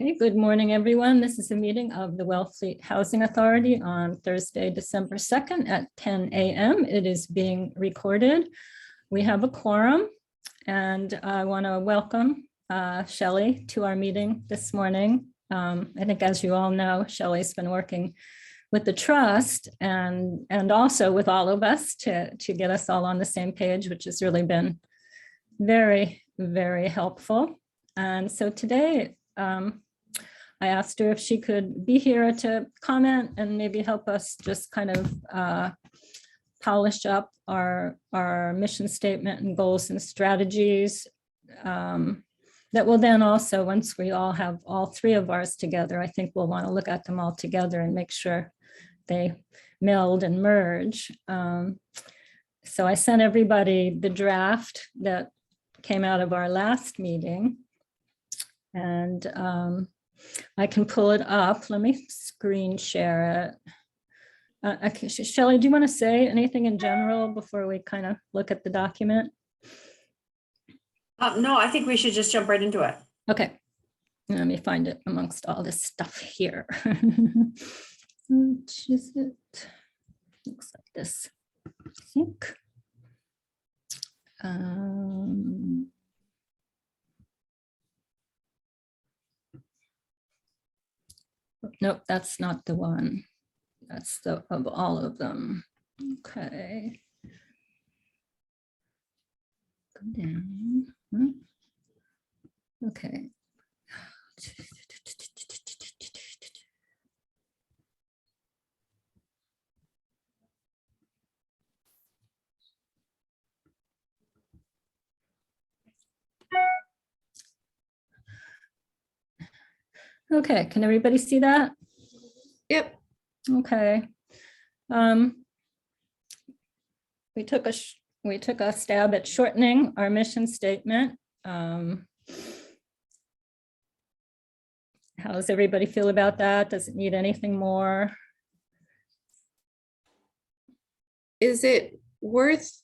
Okay, good morning, everyone. This is a meeting of the Wellfleet Housing Authority on Thursday, December 2nd at 10 a.m. It is being recorded. We have a quorum, and I want to welcome Shelley to our meeting this morning. I think, as you all know, Shelley's been working with the trust and also with all of us to get us all on the same page, which has really been very, very helpful. And so today, I asked her if she could be here to comment and maybe help us just kind of polish up our mission statement and goals and strategies that will then also, once we all have all three of ours together, I think we'll want to look at them all together and make sure they meld and merge. So I sent everybody the draft that came out of our last meeting. And I can pull it up. Let me screen share it. Okay, Shelley, do you want to say anything in general before we kind of look at the document? No, I think we should just jump right into it. Okay, let me find it amongst all this stuff here. Which is it? Looks like this, I think. Nope, that's not the one. That's the of all of them. Okay. Go down. Okay. Okay, can everybody see that? Yep. Okay. We took a stab at shortening our mission statement. How does everybody feel about that? Does it need anything more? Is it worth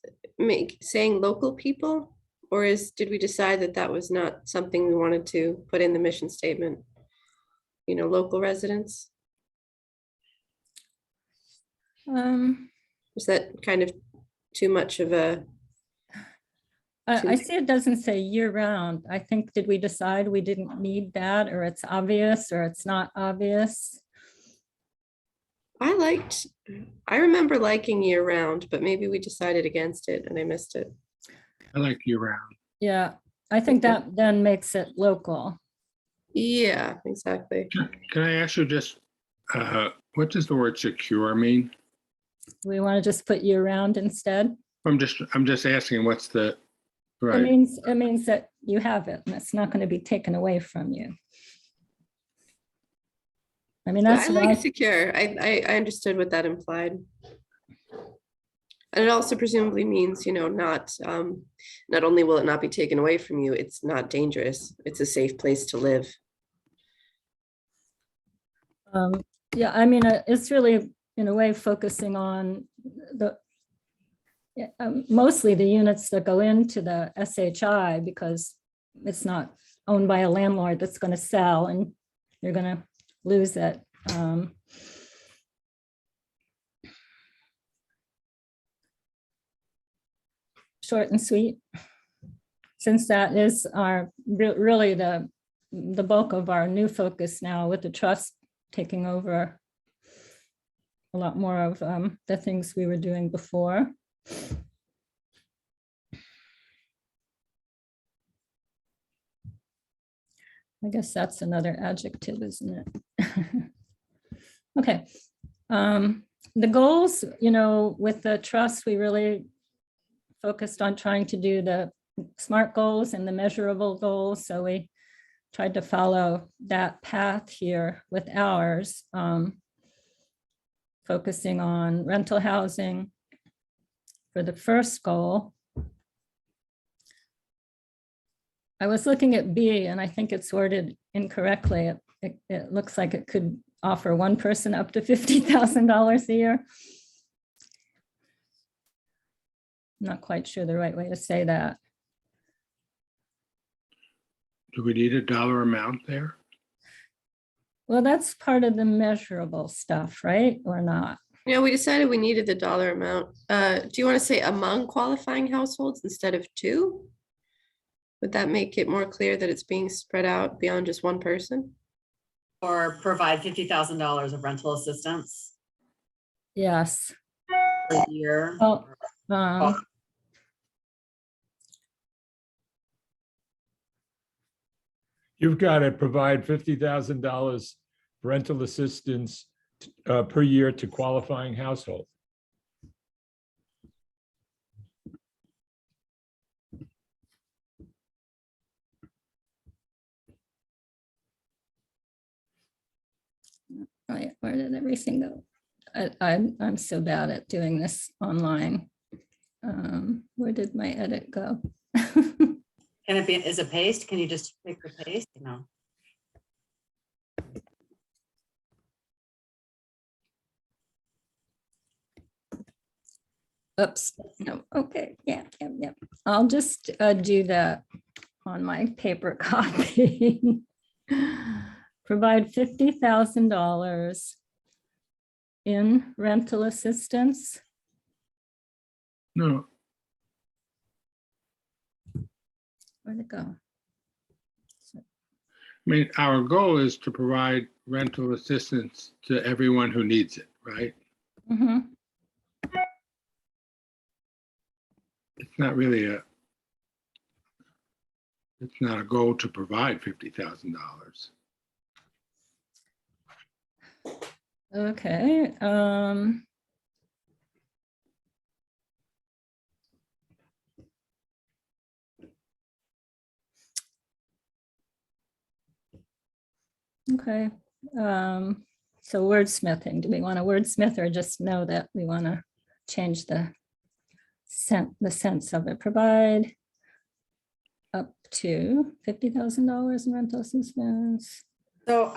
saying local people, or did we decide that that was not something we wanted to put in the mission statement? You know, local residents? Is that kind of too much of a? I see it doesn't say year round. I think, did we decide we didn't need that, or it's obvious, or it's not obvious? I remember liking year round, but maybe we decided against it and I missed it. I like year round. Yeah, I think that then makes it local. Yeah, exactly. Can I ask you just, what does the word secure mean? We want to just put year round instead. I'm just asking what's the, right? It means that you have it and it's not going to be taken away from you. I mean, that's I like secure. I understood what that implied. And it also presumably means, you know, not only will it not be taken away from you, it's not dangerous. It's a safe place to live. Yeah, I mean, it's really, in a way, focusing on mostly the units that go into the SHI, because it's not owned by a landlord that's going to sell and you're going to lose it. Short and sweet, since that is our really the bulk of our new focus now, with the trust taking over a lot more of the things we were doing before. I guess that's another adjective, isn't it? Okay. The goals, you know, with the trust, we really focused on trying to do the SMART goals and the measurable goals. So we tried to follow that path here with ours, focusing on rental housing for the first goal. I was looking at B, and I think it's worded incorrectly. It looks like it could offer one person up to $50,000 a year. Not quite sure the right way to say that. Do we need a dollar amount there? Well, that's part of the measurable stuff, right? Or not? Yeah, we decided we needed the dollar amount. Do you want to say among qualifying households instead of two? Would that make it more clear that it's being spread out beyond just one person? Or provide $50,000 of rental assistance Yes. per year. Oh, um, You've got to provide $50,000 rental assistance per year to qualifying household. wait, where did everything go? I'm so bad at doing this online. Where did my edit go? Can it be, is it paste? Can you just pick the paste? No. Oops, no, okay, yeah. I'll just do that on my paper copy. Provide $50,000 in rental assistance. No, Where'd it go? I mean, our goal is to provide rental assistance to everyone who needs it, right? Mhm. It's not really it's not a goal to provide $50,000. Okay, okay, so wordsmithing, do we want to wordsmith or just know that we want to change the sense of it? Provide up to $50,000 in rental assistance. So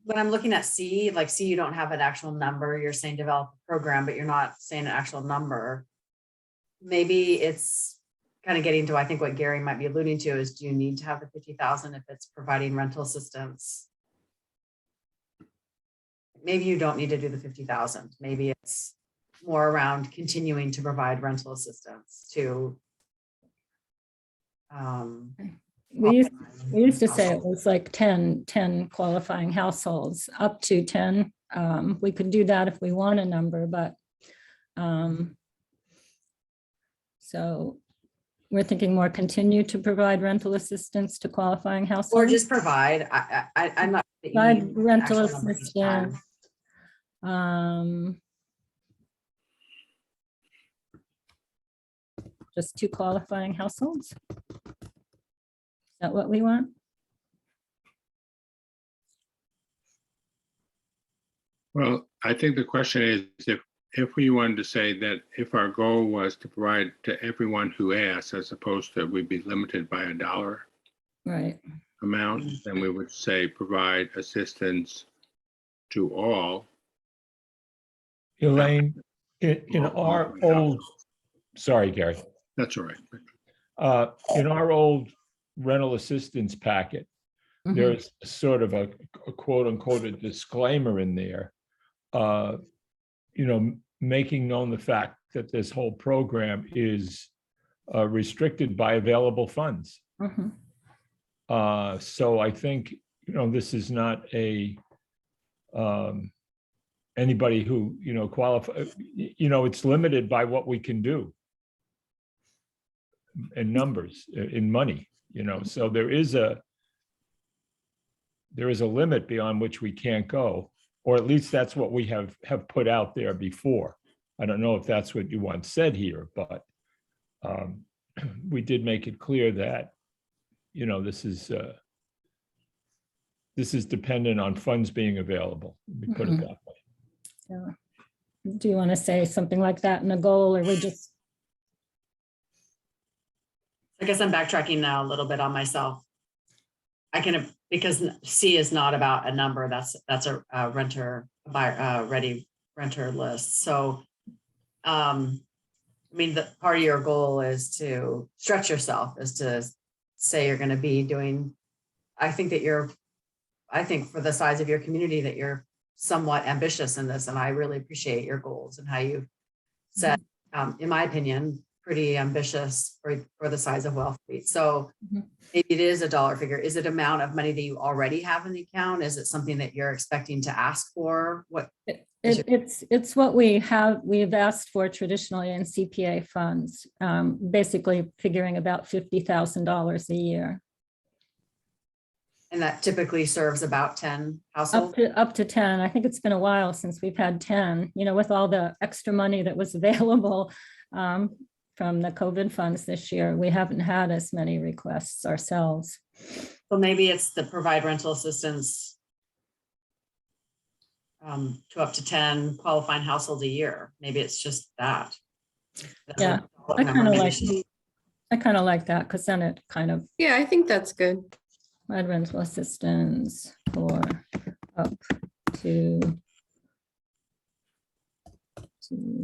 when I'm looking at C, like C, you don't have an actual number. You're saying develop a program, but you're not saying an actual number. Maybe it's kind of getting to, I think what Gary might be alluding to is, do you need to have the 50,000 if it's providing rental assistance? Maybe you don't need to do the 50,000. Maybe it's more around continuing to provide rental assistance to. We used to say it was like 10 qualifying households, up to 10. We could do that if we want a number, but so we're thinking more continue to provide rental assistance to qualifying households. Or just provide. I'm not. Provide rental actual number each time. assistance. Just two qualifying households. Is that what we want? Well, I think the question is if we wanted to say that if our goal was to provide to everyone who asks, as opposed to we'd be limited by a dollar Right. amount, then we would say provide assistance to all. Elaine, in our old, sorry, Gary. That's all right. In our old rental assistance packet, Mhm. there's sort of a quote unquote a disclaimer in there, making known the fact that this whole program is restricted by available funds. Mhm. So I think, this is not anybody who, qualify, it's limited by what we can do in numbers, in money, so there is a limit beyond which we can't go, or at least that's what we have put out there before. I don't know if that's what you once said here, but we did make it clear that, this is dependent on funds being available. We put it that way. Yeah. Do you want to say something like that in a goal, or we just? I guess I'm backtracking now a little bit on myself. Because C is not about a number. That's a renter ready renter list. So, the part of your goal is to stretch yourself, is to say you're going to be doing. I think that I think for the size of your community that you're somewhat ambitious in this, and I really appreciate your goals and how you've set, in my opinion, pretty ambitious for the size of Wellfleet. So maybe it is a dollar figure. Is it amount of money that you already have in the account? Is it something that you're expecting to ask for? What? It's what we've asked for traditionally in CPA funds, basically figuring about $50,000 a year. And that typically serves about 10 households? Up to 10. I think it's been a while since we've had 10, with all the extra money that was available from the COVID funds this year. We haven't had as many requests ourselves. So maybe it's the provide rental assistance to up to 10 qualifying households a year. Maybe it's just that. Yeah, I kind of like that, because then it kind of Yeah, I think that's good. provide rental assistance for up to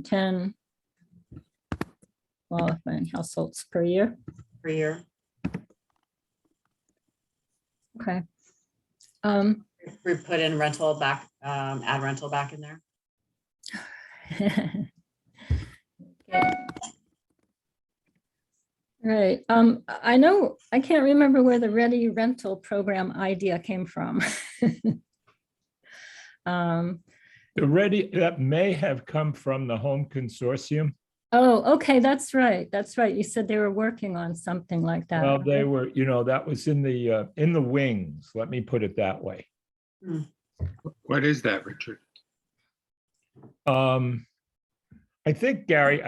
10 qualifying households per year. Per year. Okay. We put in rental back, add rental back in there. Okay. Right. I know, I can't remember where the Ready Rental Program idea came from. That may have come from the Home Consortium. Oh, okay, that's right. That's right. You said they were working on something like that. Well, they were, that was in the wings. Let me put it that way. What is that, Richard? I think, Gary,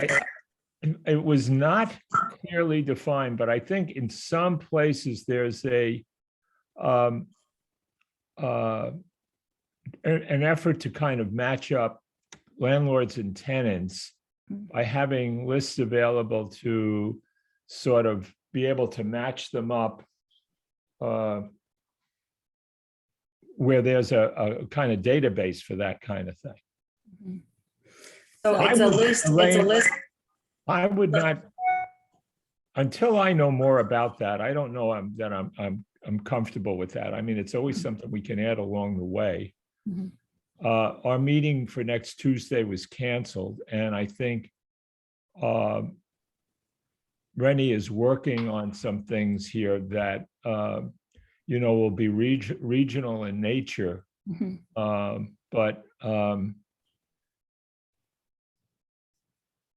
it was not clearly defined, but I think in some places there's an effort to kind of match up landlords and tenants by having lists available to sort of be able to match them up where there's a kind of database for that kind of thing. So it's a list. It's a list. I would not, until I know more about that, I don't know that I'm comfortable with that. I mean, it's always something we can add along the way. Our meeting for next Tuesday was canceled, and I think Rennie is working on some things here that will be regional in nature, but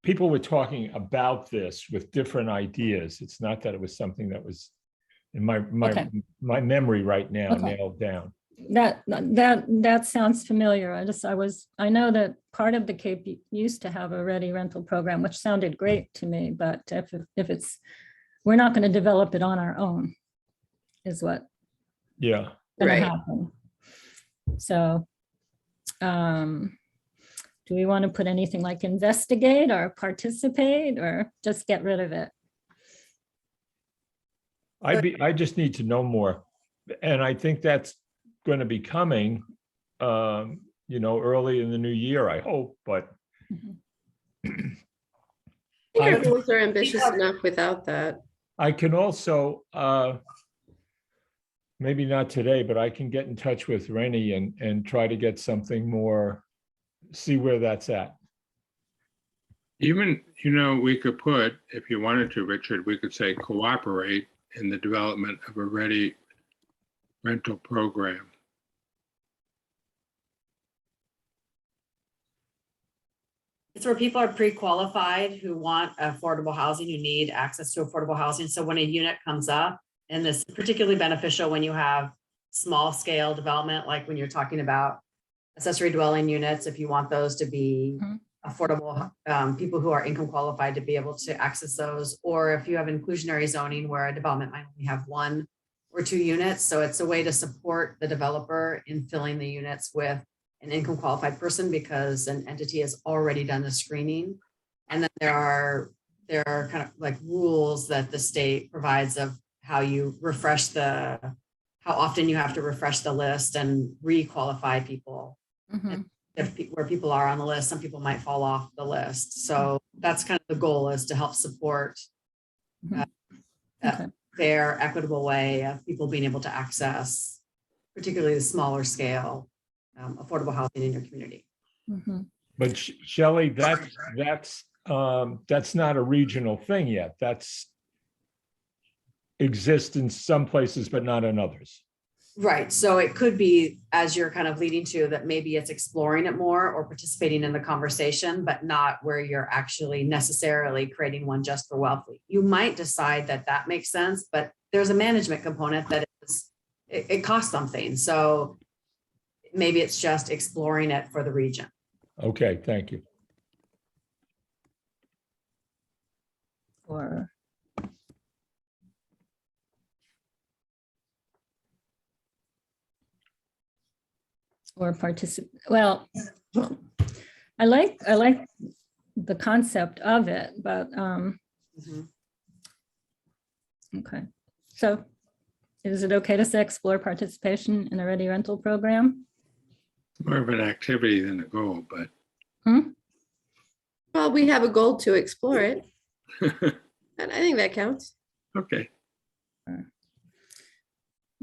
people were talking about this with different ideas. It's not that it was something that was in my memory right now nailed down. That sounds familiar. I know that part of the Cape used to have a Ready Rental Program, which sounded great to me, but if we're not going to develop it on our own, is what going to happen. So do we want to put anything like investigate or participate, or just get rid of it? I just need to know more, and I think that's going to be coming, early in the new year, I hope, but. I think our goals are ambitious enough without that. I can also, maybe not today, but I can get in touch with Rennie and try to get something more, see where that's at. Even, we could put, if you wanted to, Richard, we could say cooperate in the development of a Ready Rental Program. It's where people are pre-qualified who want affordable housing, who need access to affordable housing. So when a unit comes up, and this is particularly beneficial when you have small scale development, like when you're talking about accessory dwelling units, if you want those to be affordable, people who are income qualified to be able to access those, or if you have inclusionary zoning where a development might only have 1 or 2 units. So it's a way to support the developer in filling the units with an income qualified person, because an entity has already done the screening. And then there are kind of like rules that the state provides of how you refresh how often you have to refresh the list and re-qualify people. Where people are on the list, some people might fall off the list. So that's kind of the goal, is to help support their equitable way of people being able to access particularly the smaller scale affordable housing in your community. Mhm. But Shelley, that's not a regional thing yet. That's exists in some places, but not in others. Right. So it could be, as you're kind of leading to, that maybe it's exploring it more or participating in the conversation, but not where you're actually necessarily creating one just for Wellfleet. You might decide that that makes sense, but there's a management component that it costs something. So maybe it's just exploring it for the region. Okay, thank you. Or participate, well, I like the concept of it, but, Mhm. okay. So is it okay to say explore participation in a ready rental program? More of an activity than a goal, but Well, we have a goal to explore it, and I think that counts. okay.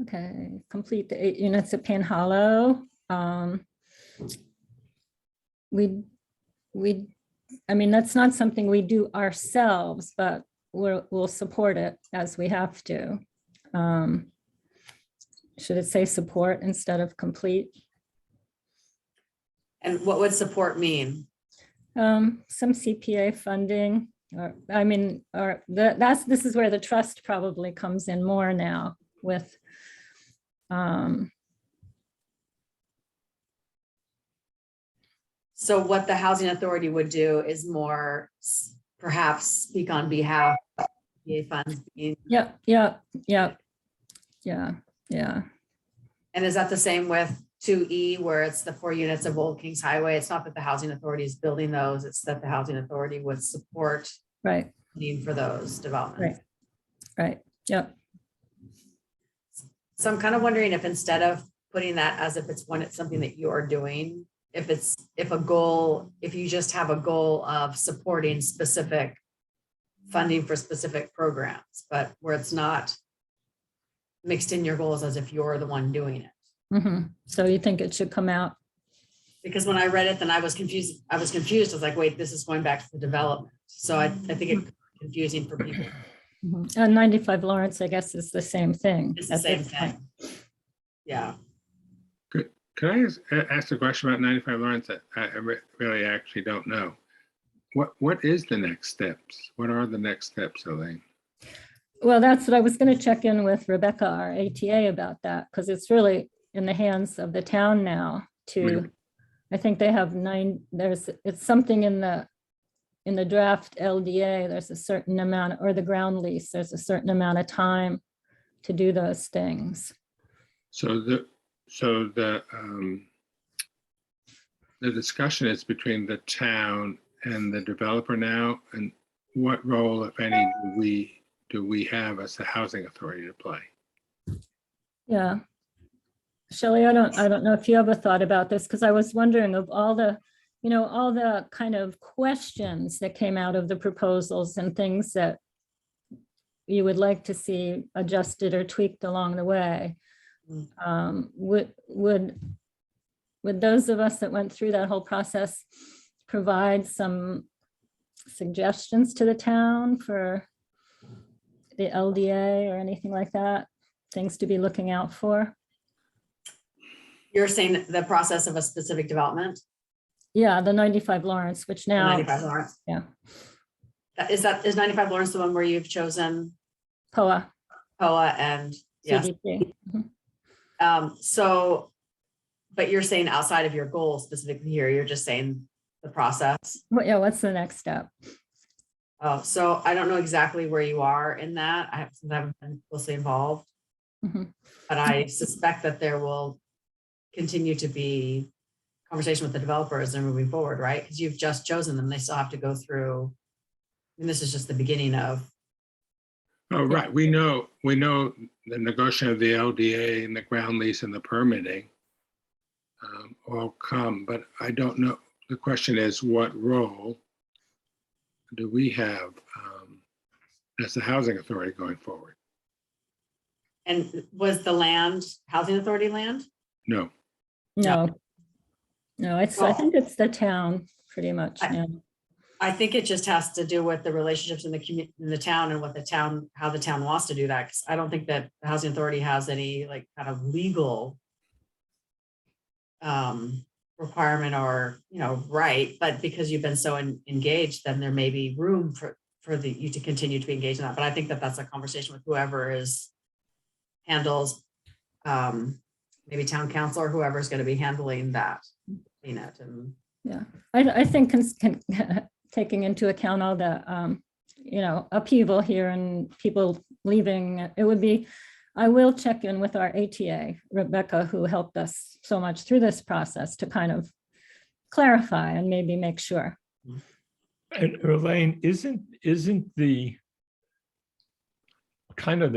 Okay, complete the 8 units at Payne Hollow. I mean, that's not something we do ourselves, but we'll support it as we have to. Should it say support instead of complete? And what would support mean? Some CPA funding, or, I mean, or this is where the trust probably comes in more now with, So what the housing authority would do is more perhaps speak on behalf of PA funds being. yeah. And is that the same with 2E, where it's the 4 units of Old Kings Highway? It's not that the housing authority is building those, it's that the housing authority would support Right, need for those developments. right, yep. So I'm kind of wondering if instead of putting that as if it's something that you are doing, if you just have a goal of supporting specific funding for specific programs, but where it's not mixed in your goals as if you're the one doing it. Mhm. So you think it should come out? Because when I read it, then I was confused. I was like, wait, this is going back to the development. So I think it's confusing for people. Mhm. 95 Lawrence, I guess, is the same thing. It's the at same this point. thing. Yeah. Could I ask a question about 95 Lawrence that I really actually don't know? What is the next steps? What are the next steps, Elaine? Well, that's what I was going to check in with Rebecca, our ATA, about that, because it's really in the hands of the town now to, I think they have 9, it's something in the draft LDA, there's a certain amount, or the ground lease, there's a certain amount of time to do those things. So the discussion is between the town and the developer now, and what role, if any, do we have as the housing authority to play? Yeah. Shelley, I don't know if you ever thought about this, because I was wondering of all the kind of questions that came out of the proposals and things that you would like to see adjusted or tweaked along the way. Would those of us that went through that whole process provide some suggestions to the town for the LDA or anything like that? Things to be looking out for? You're saying the process of a specific development? Yeah, the 95 Lawrence, which now, 95 Lawrence. yeah, Is 95 Lawrence the one where you've chosen POA, POA and yes? CDP. Mhm. So, but you're saying outside of your goal specifically here, you're just saying the process. Yeah, what's the next step? Oh, so I don't know exactly where you are in that. I haven't been closely involved, Mhm. but I suspect that there will continue to be conversation with the developer as they're moving forward, right? Because you've just chosen them. They still have to go through. And this is just the beginning of. Oh, right. We know the negotiation of the LDA and the ground lease and the permitting all come, but I don't know. The question is, what role do we have as the housing authority going forward? And was the land housing authority land? No, No. No, I Well- think it's the town, pretty much, I- yeah. I think it just has to do with the relationships in the community, in the town, and what the town, how the town wants to do that. 'Cause I don't think that the housing authority has any like kind of legal requirement or, right, but because you've been so engaged, then there may be room for you to continue to be engaged in that. But I think that that's a conversation with whoever handles maybe town council or whoever is going to be handling that. And Yeah, I think taking into account all the, upheaval here and people leaving, it would be, I will check in with our ATA, Rebecca, who helped us so much through this process to kind of clarify and maybe make sure. And Elaine, isn't the kind of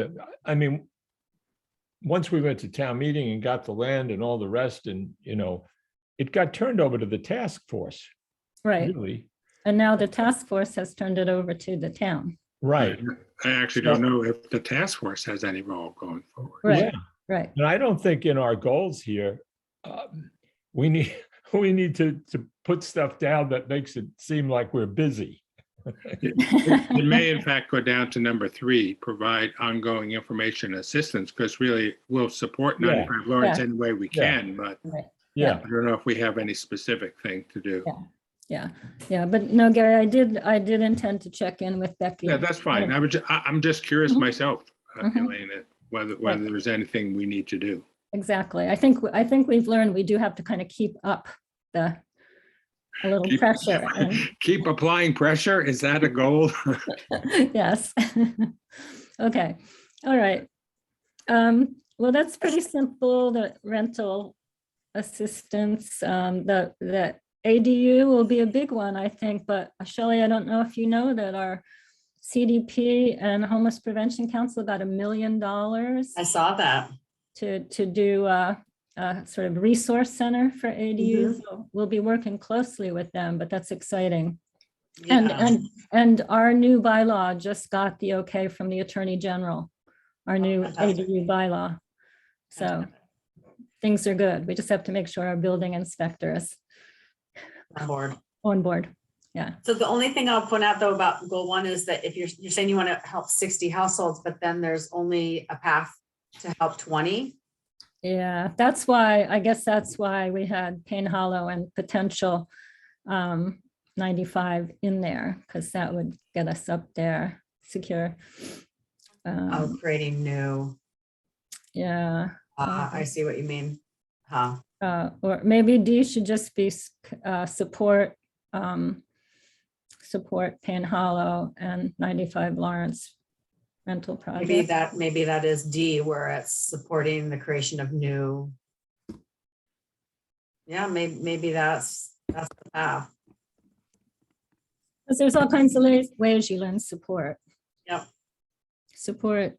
once we went to town meeting and got the land and all the rest, and, it got turned over to the task force, Right. really. And now the task force has turned it over to the town. Right. I actually don't know if the task force has any role going forward. Right, Yeah. right. And I don't think in our goals here, we need to put stuff down that makes it seem like we're busy. It may in fact go down to number 3, provide ongoing information assistance, because really we'll support Yeah. 95 Lawrence Yeah. any way we Yeah. can, but Yeah. I don't know if we have any specific thing to do. Yeah, but no, Gary, I did intend to check in with Becky. Yeah, that's fine. I'm just curious Mhm. myself, Mhm. Elaine, whether there's anything we need to do. Exactly. I think we've learned we do have to kind of keep up a little Keep- pressure. And Keep applying pressure. Is that a goal? yes. Okay. All right. Well, that's pretty simple, the rental assistance. The ADU will be a big one, I think, but Shelley, I don't know if you know that our CDP and Homeless Prevention Council got $1 million I saw that. to do a sort of resource center for ADUs. So we'll be working closely with them, but that's exciting. Yeah. And our new bylaw just got the okay from the Attorney General, our new fantastic. ADU bylaw. So things are good. We just have to make sure our building inspector is On board. on board. Yeah. So the only thing I'll point out though about goal 1 is that if you're saying you want to help 60 households, but then there's only a path to help 20. Yeah, I guess that's why we had Payne Hollow and potential 95 in there, because that would get us up there secure. Creating new. Yeah. I see what you mean. Or maybe D should just be support Payne Hollow and 95 Lawrence rental project. Maybe that is D, where it's supporting the creation of new. Yeah, maybe that's the path. Because there's all kinds of ways you learn support. Yep. Support.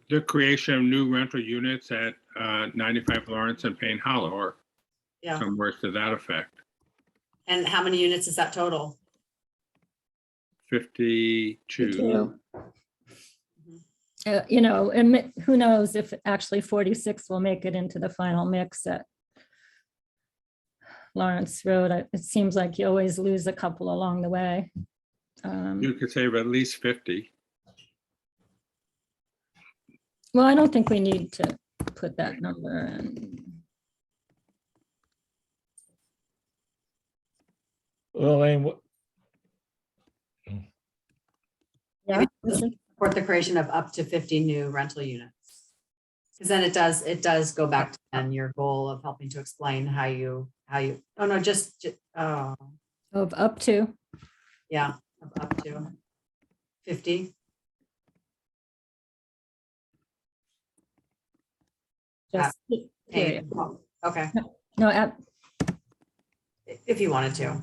The creation of new rental units at 95 Lawrence and Payne Hollow, or Yeah. some words to that effect. And how many units is that total? 52. And who knows if actually 46 will make it into the final mix at Lawrence Road. It seems like you always lose a couple along the way. You could say at least 50. Well, I don't think we need to put that number in. Elaine, what? Yeah. Support the creation of up to 50 new rental units. Because then it does go back to then your goal of helping to explain how you, oh no, Of up to. yeah, up to 50. Just period. Okay, No, if you wanted to.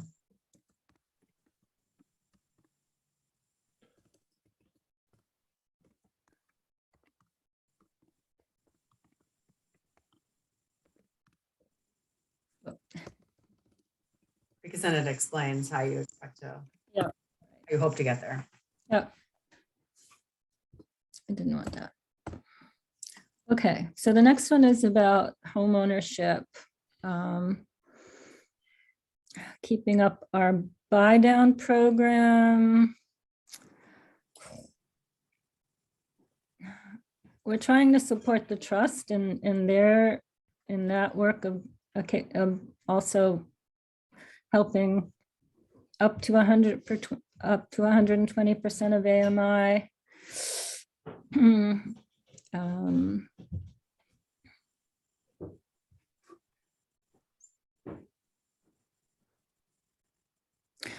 Because then it explains how you expect to. Yeah. how you hope to get there. yeah. I didn't want that. Okay, so the next one is about home ownership. Keeping up our buy down program. We're trying to support the trust in that work of, okay, also helping up to 120% of AMI.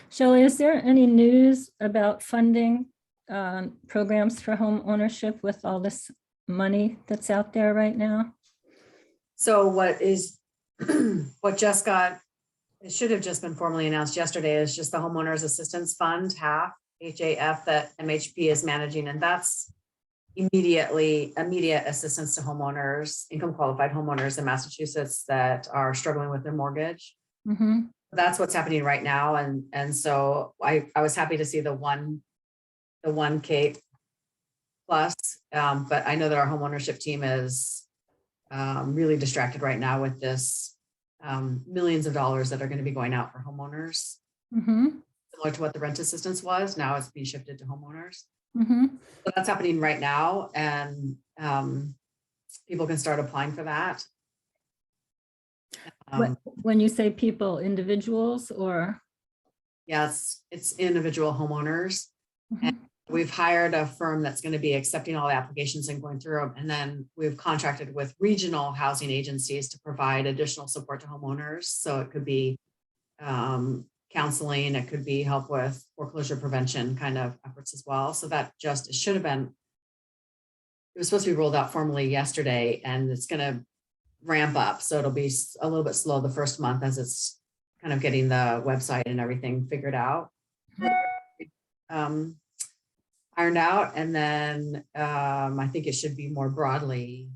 Shelley, is there any news about funding programs for home ownership with all this money that's out there right now? So what just got, it should have just been formally announced yesterday, is just the Homeowners Assistance Fund, HAF, that MHP is managing. And that's immediate assistance to homeowners, income qualified homeowners in Massachusetts that are struggling with their mortgage. Mm-hmm. That's what's happening right now. And so I was happy to see the 1K plus, but I know that our homeownership team is really distracted right now with this millions of dollars that are going to be going out for homeowners. Mm-hmm. Similar to what the rent assistance was, now it's being shifted to homeowners. Mm-hmm. So that's happening right now, and people can start applying for that. When you say people, individuals or? Yes, it's individual homeowners. Mhm. And we've hired a firm that's going to be accepting all the applications and going through them. And then we've contracted with regional housing agencies to provide additional support to homeowners. So it could be counseling, it could be help with foreclosure prevention kind of efforts as well. So that just, it should have been, it was supposed to be rolled out formally yesterday, and it's going to ramp up. So it'll be a little bit slow the first month as it's kind of getting the website and everything figured out. Ironed out. And then I think it should be more broadly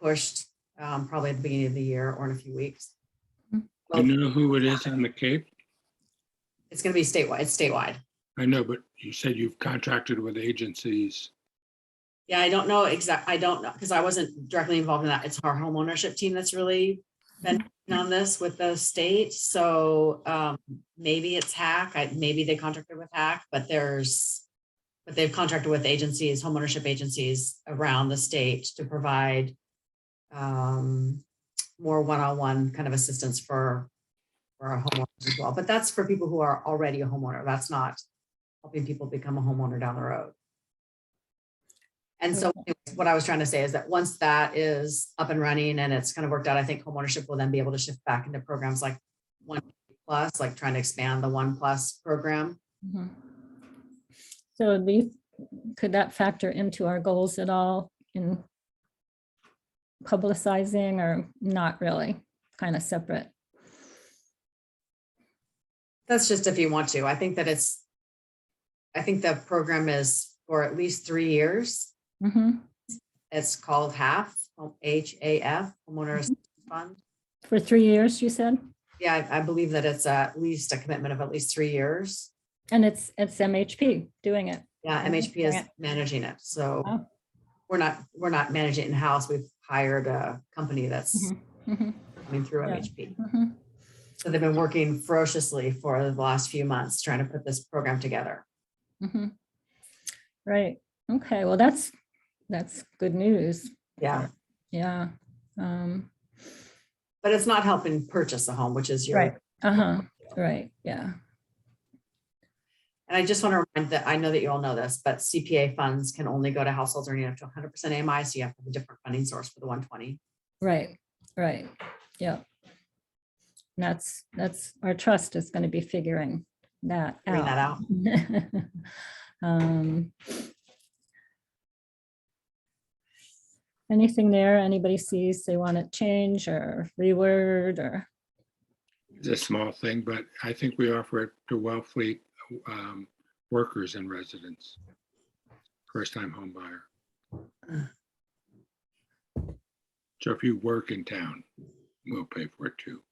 pushed probably at the beginning of the year or in a few weeks. You know who it is on the Cape? It's going to be statewide. It's statewide. I know, but you said you've contracted with agencies. Yeah, I don't know exactly. I don't know because I wasn't directly involved in that. It's our home ownership team that's really been on this with the state. So maybe it's HAC. Maybe they contracted with HAC, but they've contracted with agencies, home ownership agencies around the state to provide more one-on-one kind of assistance for our homeowners as well. But that's for people who are already a homeowner. That's not helping people become a homeowner down the road. And so what I was trying to say is that once that is up and running and it's kind of worked out, I think homeownership will then be able to shift back into programs like 1+, like trying to expand the 1+ program. Mm-hmm. So could that factor into our goals at all in publicizing, or not really, kind of separate? That's just if you want to. I think the program is for at least 3 years. Mm-hmm. It's called HAF, HAF, Homeowner Assistance Fund. For 3 years, you said? Yeah, I believe that it's at least a commitment of at least 3 years. And it's MHP doing it. Yeah, MHP is managing it. So Oh. we're not managing it in-house. We've hired a company that's Mm-hmm. coming through Yeah. MHP. Mm-hmm. So they've been working ferociously for the last few months trying to put this program together. Mm-hmm. Right. Okay. Well, that's good news. Yeah. Yeah. But it's not helping purchase a home, which is your Right. Uh-huh. Right. Yeah. And I just want to remind that I know that you all know this, but CPA funds can only go to households earning up to 100% AMI. So you have to have a different funding source for the 120. Right. Right. Yeah. And that's our trust is going to be figuring that Figuring that out. Anything there anybody sees they want to change or reword or? It's a small thing, but I think we offer it to Wellfleet workers and residents, first-time home buyer. So if you work in town, we'll pay for it too.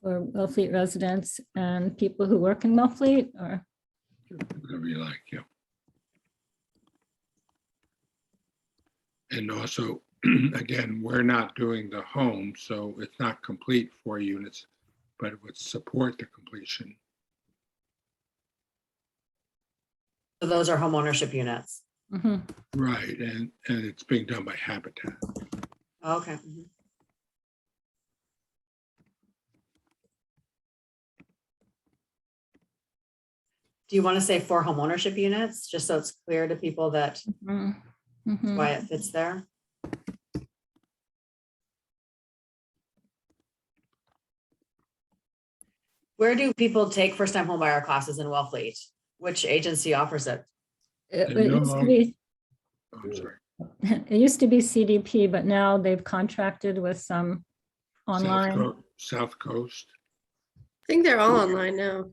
For Wellfleet residents and people who work in Wellfleet, or? Whatever you like, yeah. And also, again, we're not doing the home, so it's not complete 4 units, but it would support the completion. So those are homeownership units. Mhm. Right, and it's being done by Habitat. Okay. Mhm. Do you want to say 4 homeownership units, just so it's clear to people that Mhm. Mhm. why it fits there? Where do people take first-time homebuyer classes in Wellfleet? Which agency offers it? It They're no used to longer- be, Oh, I'm sorry. it used to be CDP, but now they've contracted with some online. South Coast. I think they're all online now.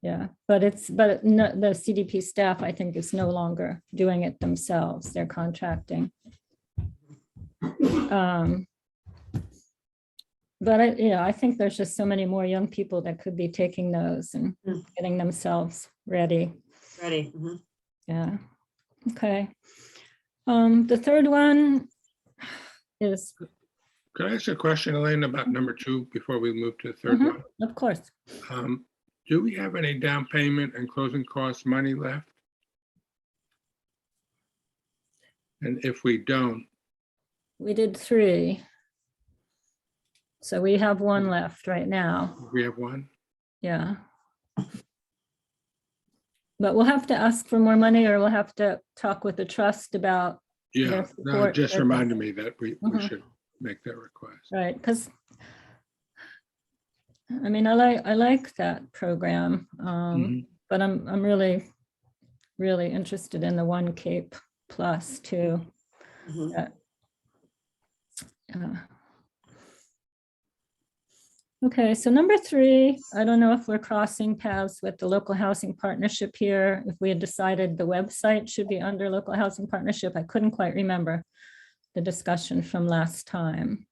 Yeah, but the CDP staff, I think, is no longer doing it themselves. They're contracting. But I think there's just so many more young people that could be taking those and Hmm. getting themselves ready. Ready? Mhm. Yeah, okay. The third one is, Could I ask a question, Elaine, about number 2 before we move to the third Mhm. one? of course, Do we have any down payment and closing cost money left? And if we don't, we did 3. So we have 1 left right now, we have one? yeah. But we'll have to ask for more money, or we'll have to talk with the trust about, Yeah, Their no, it support just for the- reminded me that we Mhm. should make that request. right, because I mean, I like that program, Mhm. but I'm really, really interested in the One Cape Plus too. Mhm. that, uh, Okay, so number 3, I don't know if we're crossing paths with the local housing partnership here. If we had decided the website should be under local housing partnership, I couldn't quite remember the discussion from last time.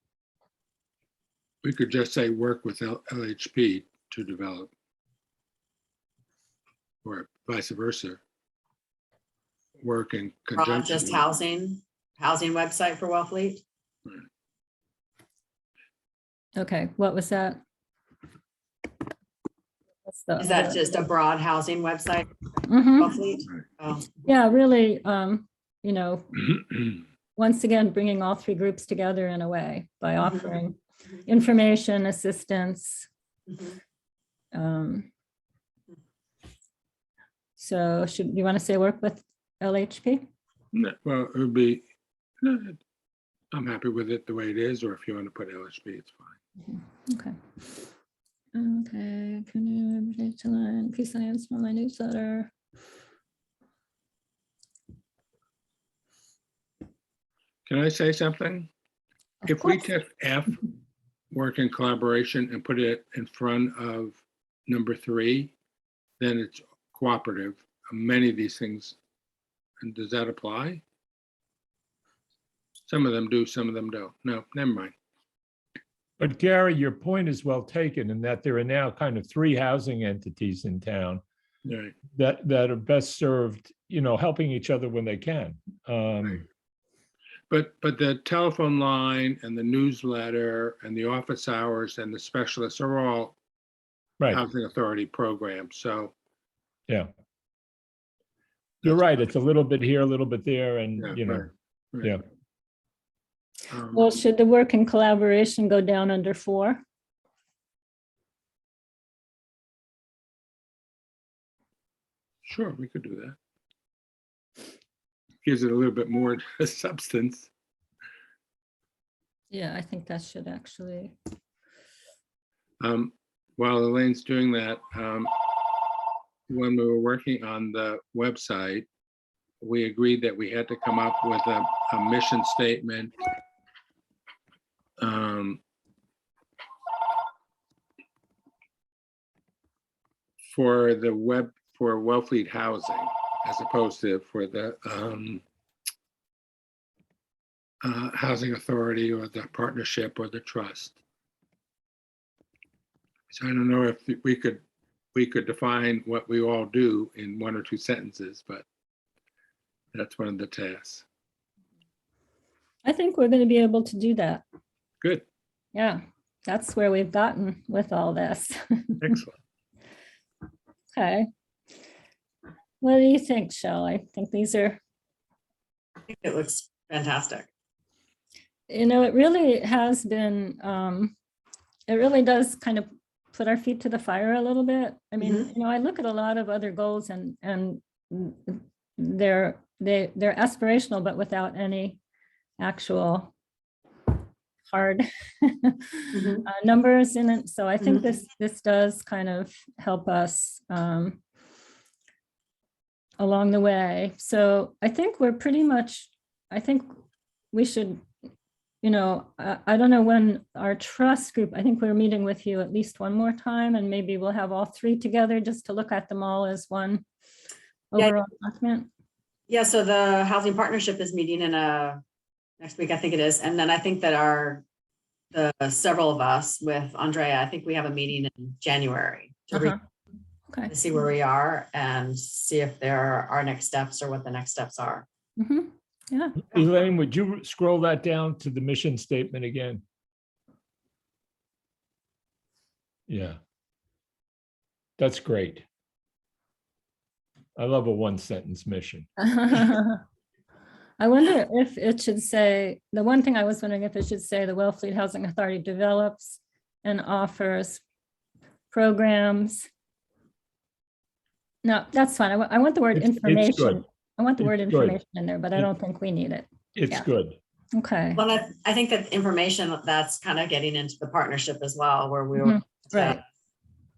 We could just say work with LHP to develop. Or vice versa. Work in Broad, conjunction. just housing website for Wellfleet. Okay, what was that? What's the Is that other- just a broad housing website, Mhm. Wellfleet? Oh, Yeah, really, once again, bringing all 3 groups together in a way by offering Mhm. information, assistance. Mhm. um, So should you want to say work with LHP? No, well, it would be, no, I'm happy with it the way it is, or if you want to put LHP, it's fine. Okay. Okay, peace alliance from my newsletter. Can I say something? Of If we course. take F, work in collaboration, and put it in front of number 3, then it's cooperative. Many of these things, and does that apply? Some of them do, some of them don't. No, never mind. But Gary, your point is well taken in that there are now kind of 3 housing entities in town Right. that are best served, helping each other when they can. But the telephone line and the newsletter and the office hours and the specialists are all Right, housing authority programs. So yeah. You're right. It's a little bit here, a little bit there, and, yeah, right, right. yeah. Well, should the work in collaboration go down under 4? Sure, we could do that. Gives it a little bit more substance. Yeah, I think that should actually. While Elaine's doing that, when we were working on the website, we agreed that we had to come up with a mission statement. For Wellfleet Housing, as opposed to for the housing authority or the partnership or the trust. So I don't know if we could define what we all do in 1 or 2 sentences, but that's one of the tasks. I think we're going to be able to do that. Good, Yeah, that's where we've gotten with all this. excellent. Okay. What do you think, Shell? I think these are, I think it looks fantastic. it really has been, it really does kind of put our feet to the fire a little bit. I mean, I look at a lot of other goals and they're aspirational, but without any actual hard numbers in it. So I think this does kind of help us along the way. So I think we're pretty much, I think we should, I don't know when our trust group, I think we're meeting with you at least one more time, and maybe we'll have all three together just to look at them all as one overall document. Yeah, so the housing partnership is meeting in next week, I think it is. And then I think that the several of us with Andrea, I think we have a meeting in January to Okay. see where we are and see if there are next steps or what the next steps are. Yeah. Elaine, would you scroll that down to the mission statement again? Yeah. That's great. I love a one-sentence mission. I wonder if it should say, the one thing I was wondering if it should say the Wellfleet Housing Authority develops and offers programs. No, that's fine. I want the word It's information. good. I want the word It's good. information in there, but I don't think we need it. It's Yeah. good. Okay. Well, I think that information that's kind of getting into the partnership as well, where we were Right.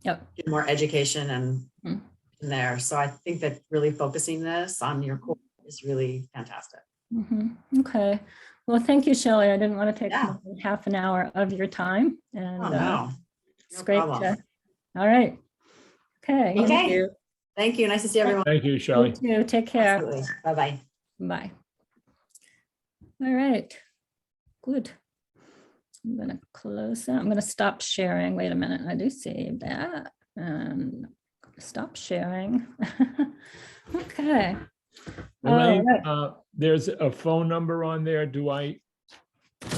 Yep. get more education and Mhm. in there. So I think that really focusing this on your core is really fantastic. Okay. Well, thank you, Shelley. I didn't want to take Yeah. more than half an hour of your time, and Oh, no. it's No great problem. to. All right. Okay. Okay. Thank you. Nice to see everyone. Thank you, You Shelley. too. Take care. Absolutely. Bye-bye. Bye. All right. Good. I'm going to close that. I'm going to stop sharing. Wait a minute. I do save that and stop sharing. Okay. Elaine, right. there's a phone number on there. Do I?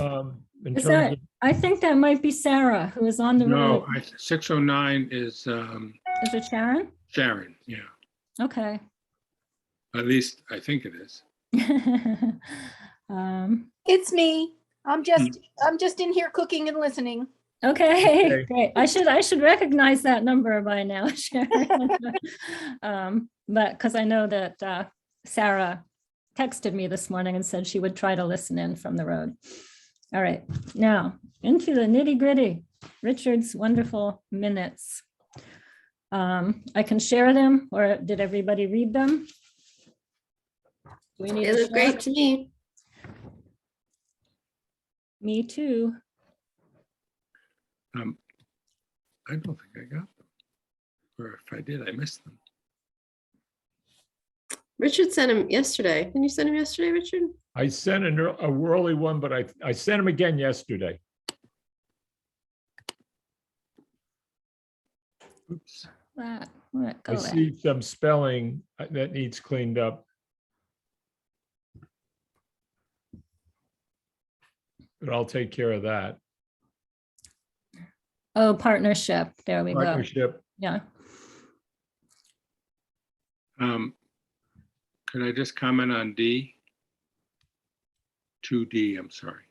In Is terms that, of, I think that might be Sarah, who is on the No, road. 609 is Is it Sharon? Sharon, yeah, Okay. at least I think it is. It's me. I'm just in here cooking and listening. Okay, Okay. great. I should recognize that number by now, Sharon. But because I know that Sarah texted me this morning and said she would try to listen in from the road. All right, now into the nitty gritty. Richard's wonderful minutes. I can share them, or did everybody read them? Do we need It to looked share? great to me. Me too. I don't think I got them. Or if I did, I missed them. Richard sent him yesterday. Didn't you send him yesterday, Richard? I sent a early one, but I sent him again yesterday. Oops. That, I see some spelling that needs cleaned up. But I'll take care of that. Oh, partnership. There we go. Partnership. Yeah. Could I just comment on D? 2D, I'm sorry.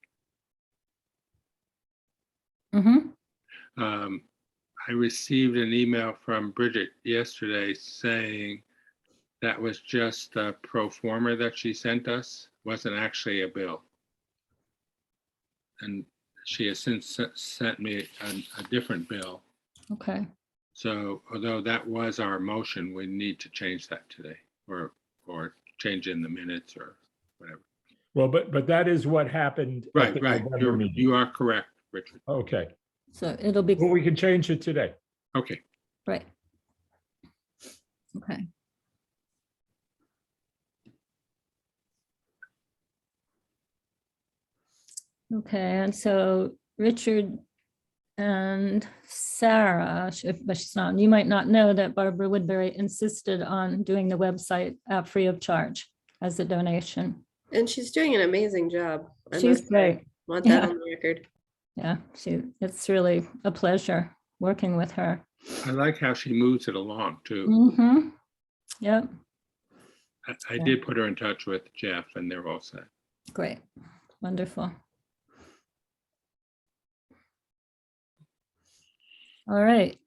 I received an email from Bridget yesterday saying that was just a pro forma that she sent us, wasn't actually a bill. And she has since sent me a different bill. Okay. So although that was our motion, we need to change that today or change in the minutes or whatever. Well, but that is what happened. at Right, the right. November meeting. You are correct, Richard. Okay. So it'll be, Well, we can change it today. Okay. right. Okay. Okay, and so Richard and Sarah, but she's not, you might not know that Barbara Woodbury insisted on doing the website free of charge as a donation. And she's doing an amazing job. I She's must say, great. want that Yeah. on the record. Yeah, it's really a pleasure working with her. I like how she moves it along too. Mm-hmm. Yep, I Yeah. did put her in touch with Jeff and they're all set. great, wonderful. All right.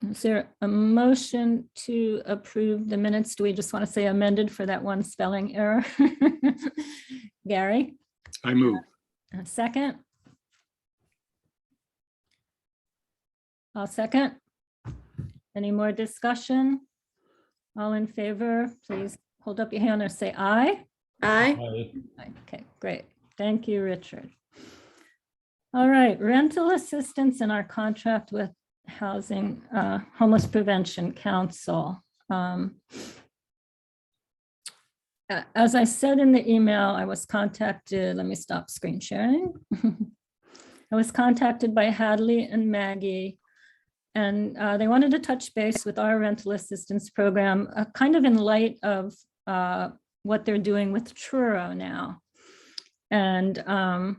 Is there a motion to approve the minutes? Do we just want to say amended for that one spelling error? Gary, I move. a second? I'll second. Any more discussion? All in favor, please hold up your hand or say aye. Aye. Okay, great. Thank you, Richard. All right, rental assistance in our contract with Housing Homeless Prevention Council. As I said in the email, I was contacted, let me stop screen sharing. I was contacted by Hadley and Maggie, and they wanted to touch base with our rental assistance program, kind of in light of what they're doing with Truro now. And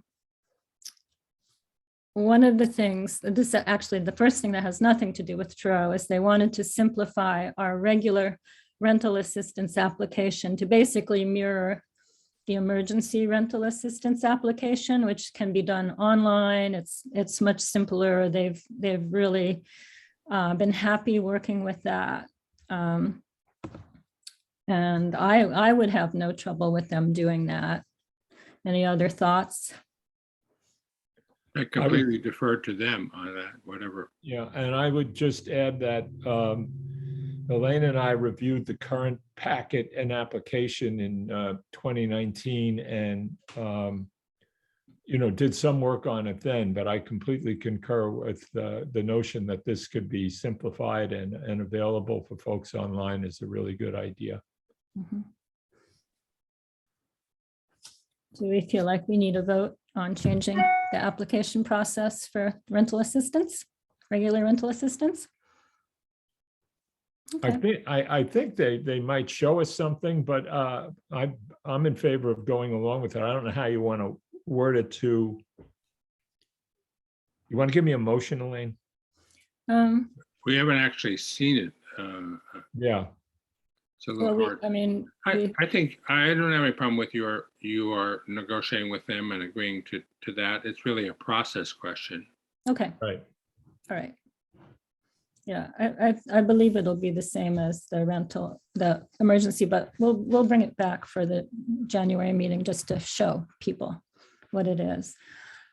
one of the things, this is actually the first thing that has nothing to do with Truro, is they wanted to simplify our regular rental assistance application to basically mirror the emergency rental assistance application, which can be done online. It's much simpler. They've really been happy working with that. And I would have no trouble with them doing that. Any other thoughts? I completely deferred to them on that, whatever. Yeah, and I would just add that Elaine and I reviewed the current packet and application in 2019 and, did some work on it then, but I completely concur with the notion that this could be simplified and available for folks online is a really good idea. Mhm. Do we feel like we need a vote on changing the application process for rental assistance, regular rental assistance? Okay. I think they might show us something, but I'm in favor of going along with it. I don't know how you want to word it to. You want to give me a motion, Elaine? We haven't actually seen it. Yeah. It's a little hard. I mean, I think I don't have any problem with you are negotiating with them and agreeing to that. It's really a process question. okay, Right. all right. Yeah, I believe it'll be the same as the emergency, but we'll bring it back for the January meeting just to show people what it is.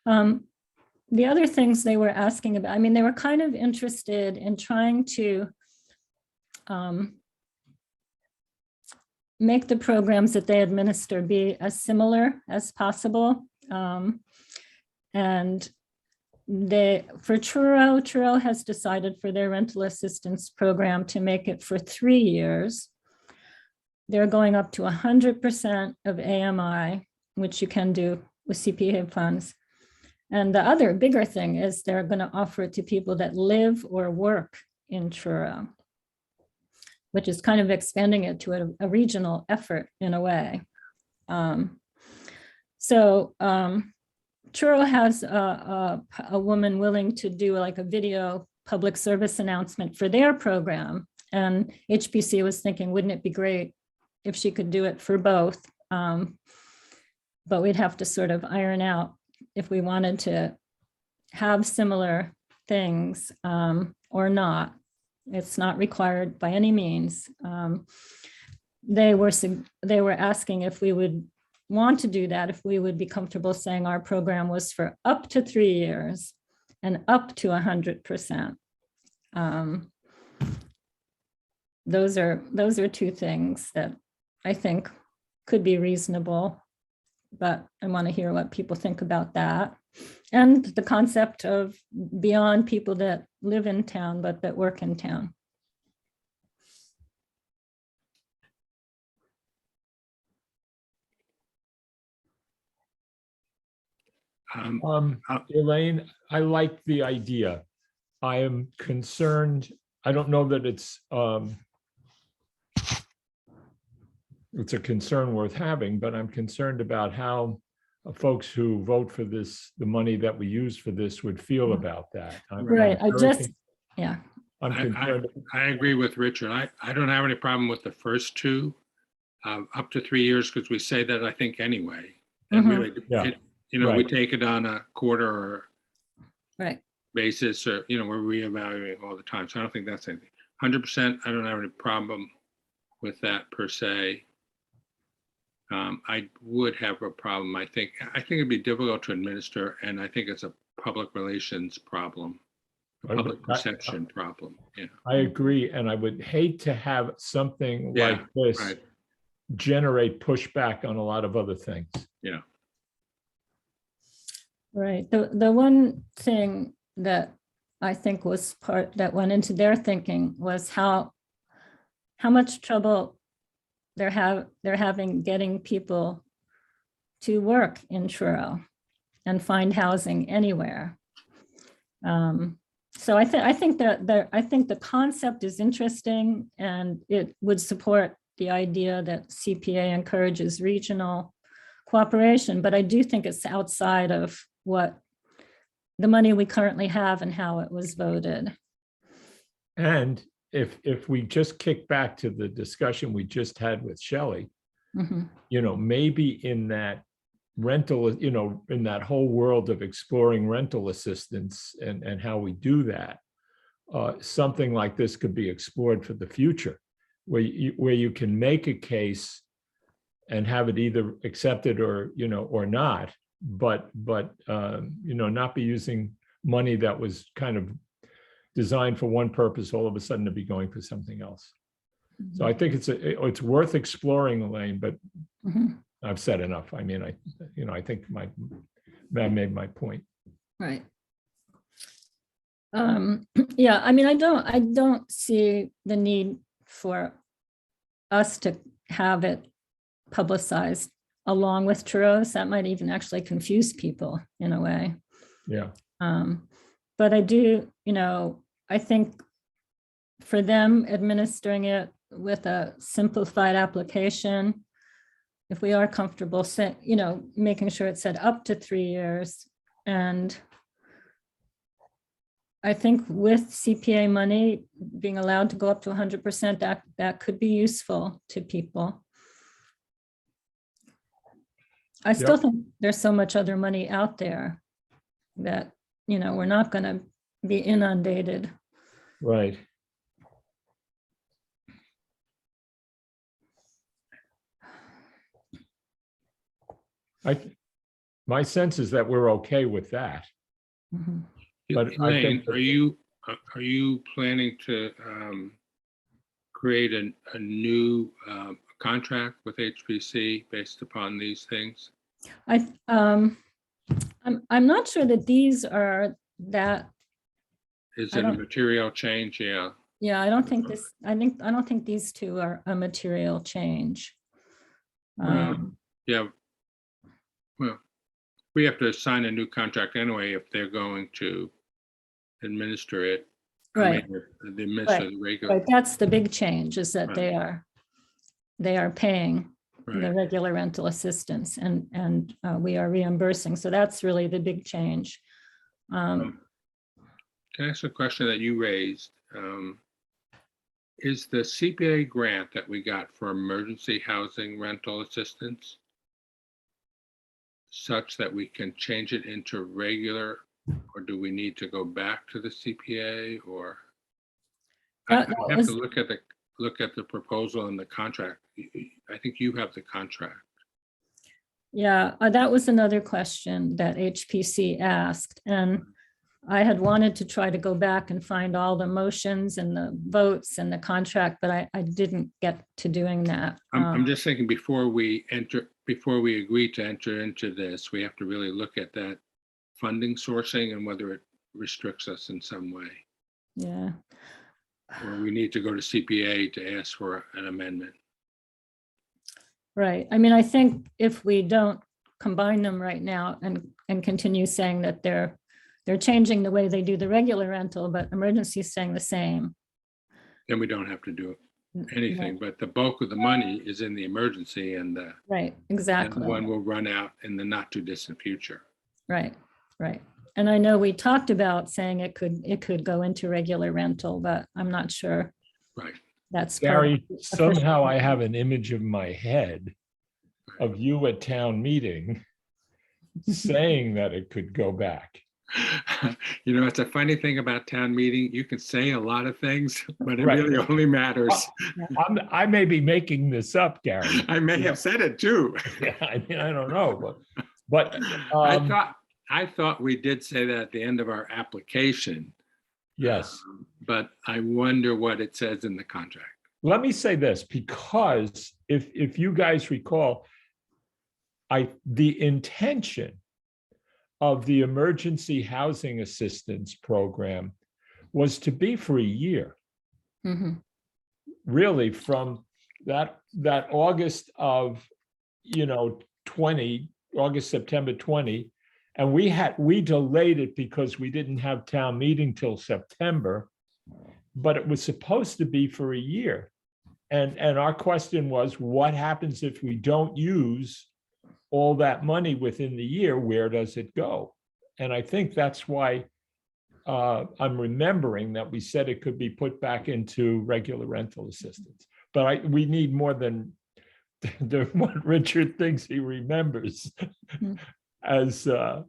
The other things they were asking about, I mean, they were kind of interested in trying to make the programs that they administer be as similar as possible. And for Truro has decided for their rental assistance program to make it for 3 years. They're going up to 100% of AMI, which you can do with CPA funds. And the other bigger thing is they're going to offer it to people that live or work in Truro, which is kind of expanding it to a regional effort in a way. Truro has a woman willing to do like a video public service announcement for their program. And HPC was thinking, wouldn't it be great if she could do it for both? But we'd have to sort of iron out if we wanted to have similar things or not. It's not required by any means. They were asking if we would want to do that, if we would be comfortable saying our program was for up to 3 years and up to 100%. Those are two things that I think could be reasonable, but I want to hear what people think about that. And the concept of beyond people that live in town, but that work in town. Elaine, I like the idea. I am concerned. I don't know that it's a concern worth having, but I'm concerned about how folks who vote for this, the money that we use for this would feel about that. Right, I very just, yeah, I'm concerned. I agree with Richard. I don't have any problem with the first two, up to 3 years, because we say that, I think, anyway. And Mhm. really, Yeah. we Right. take it on a quarter or right. basis, or, we're reevaluating all the time. So I don't think that's anything. 100%, I don't have any problem with that per se. I would have a problem. I think it'd be difficult to administer, and I think it's a public relations problem, a public perception problem. Yeah. I agree, and I would hate to have something Yeah, like this right. generate pushback on a lot of other things. Yeah. Right. The one thing that I think was part that went into their thinking was how much trouble they're having getting people to work in Truro and find housing anywhere. So I think the concept is interesting, and it would support the idea that CPA encourages regional cooperation, but I do think it's outside of what the money we currently have and how it was voted. And if we just kick back to the discussion we just had with Shelley, Mhm. Maybe in that rental, in that whole world of exploring rental assistance and how we do that, something like this could be explored for the future, where you can make a case and have it either accepted or not, but not be using money that was kind of designed for one purpose all of a sudden to be going for something else. So I think it's worth exploring, Elaine, but Mhm. I've said enough. I mean, I think I made my point. Right. Yeah, I mean, I don't see the need for us to have it publicized along with Turo's. That might even actually confuse people in a way. Yeah. But I do, I think for them administering it with a simplified application, if we are comfortable, making sure it's said up to 3 years. And I think with CPA money being allowed to go up to 100%, that could be useful to people. I still think there's so much other money out there that, we're not going to be inundated. Right. My sense is that we're okay with that. Mhm. But I Elaine, think are you planning to create a new contract with HPC based upon these things? I'm not sure that these are that. Is I it a don't- material change? Yeah. Yeah, I don't think these two are a material change. Yeah. Well, we have to sign a new contract anyway if they're going to administer it. Right. The administer the regular. Right, that's the big change, is that Right. they are paying the Right. regular rental assistance, and we are reimbursing. So that's really the big change. Can I ask a question that you raised? Is the CPA grant that we got for emergency housing rental assistance such that we can change it into regular, or do we need to go back to the CPA, or? I That have was- to look at the proposal and the contract. I think you have the contract. Yeah, that was another question that HPC asked, and I had wanted to try to go back and find all the motions and the votes and the contract, but I didn't get to doing that. I'm just thinking before we agree to enter into this, we have to really look at that funding sourcing and whether it restricts us in some way. Yeah, Or we need to go to CPA to ask for an amendment. right. I mean, I think if we don't combine them right now and continue saying that they're changing the way they do the regular rental, but emergency is staying the same. Then we don't have to do it. anything, but the bulk of the money is in the emergency, and the Right, and the exactly. one will run out in the not too distant future. Right, right. And I know we talked about saying it could go into regular rental, but I'm not sure Right. that's part of Gary, the somehow I official- have an image in my head of you at town meeting saying that it could go back. You know, it's a funny thing about town meeting. You can say a lot of things, but it Right. really only matters. I may be making this up, Gary. I may have said it too. Yeah, I mean, I don't know, but I thought we did say that at the end of our application, yes. but I wonder what it says in the contract. Let me say this, because if you guys recall, the intention of the emergency housing assistance program was to be for a year, Mhm. really, from that August of 20, August, September 20. And we delayed it because we didn't have town meeting till September, but it was supposed to be for a year. And our question was, what happens if we don't use all that money within the year? Where does it go? And I think that's why I'm remembering that we said it could be put back into regular rental assistance. But we need more than what Richard thinks he remembers as a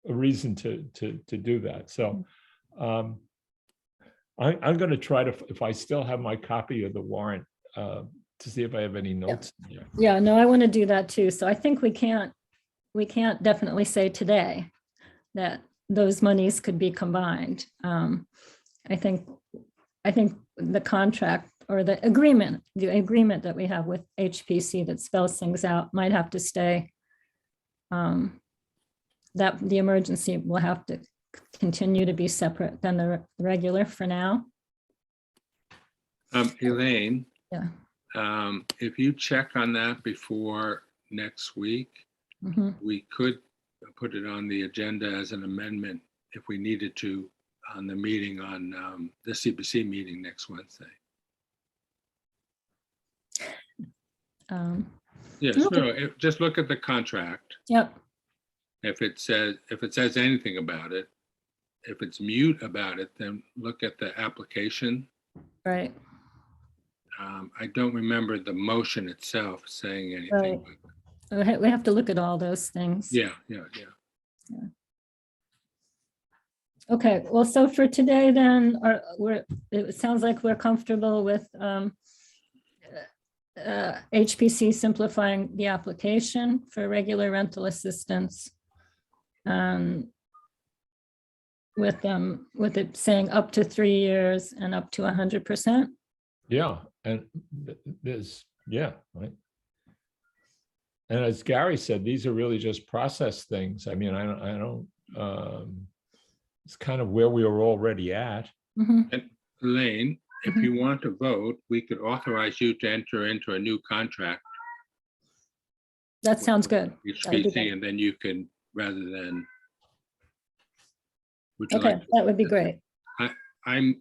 reason to do that. So I'm going to try to, if I still have my copy of the warrant, to see if I have any notes in there. Yeah, no, I want to do that too. So I think we can't definitely say today that those monies could be combined. I think the contract or the agreement that we have with HPC that spells things out might have to stay. That the emergency will have to continue to be separate than the regular for now. Elaine, Yeah. if you check on that before next week, Mhm. we could put it on the agenda as an amendment if we needed to on the meeting on the CPC meeting next Wednesday. Yes, Okay. no, just look at the contract. Yep. If it says anything about it, if it's mute about it, then look at the application. Right. I don't remember the motion itself saying anything. Right. We have to look at all those things. Yeah. Okay, well, so for today then, it sounds like we're comfortable with HPC simplifying the application for regular rental assistance. With it saying up to 3 years and up to 100%. Yeah, and right. And as Gary said, these are really just process things. I mean, I don't, it's kind of where we were already at. Mhm. And Elaine, if you want to vote, we could authorize you to enter into a new contract. That sounds good. That'd be HPC, great. and then you can, rather than. Would you Okay, like to- that would be great. I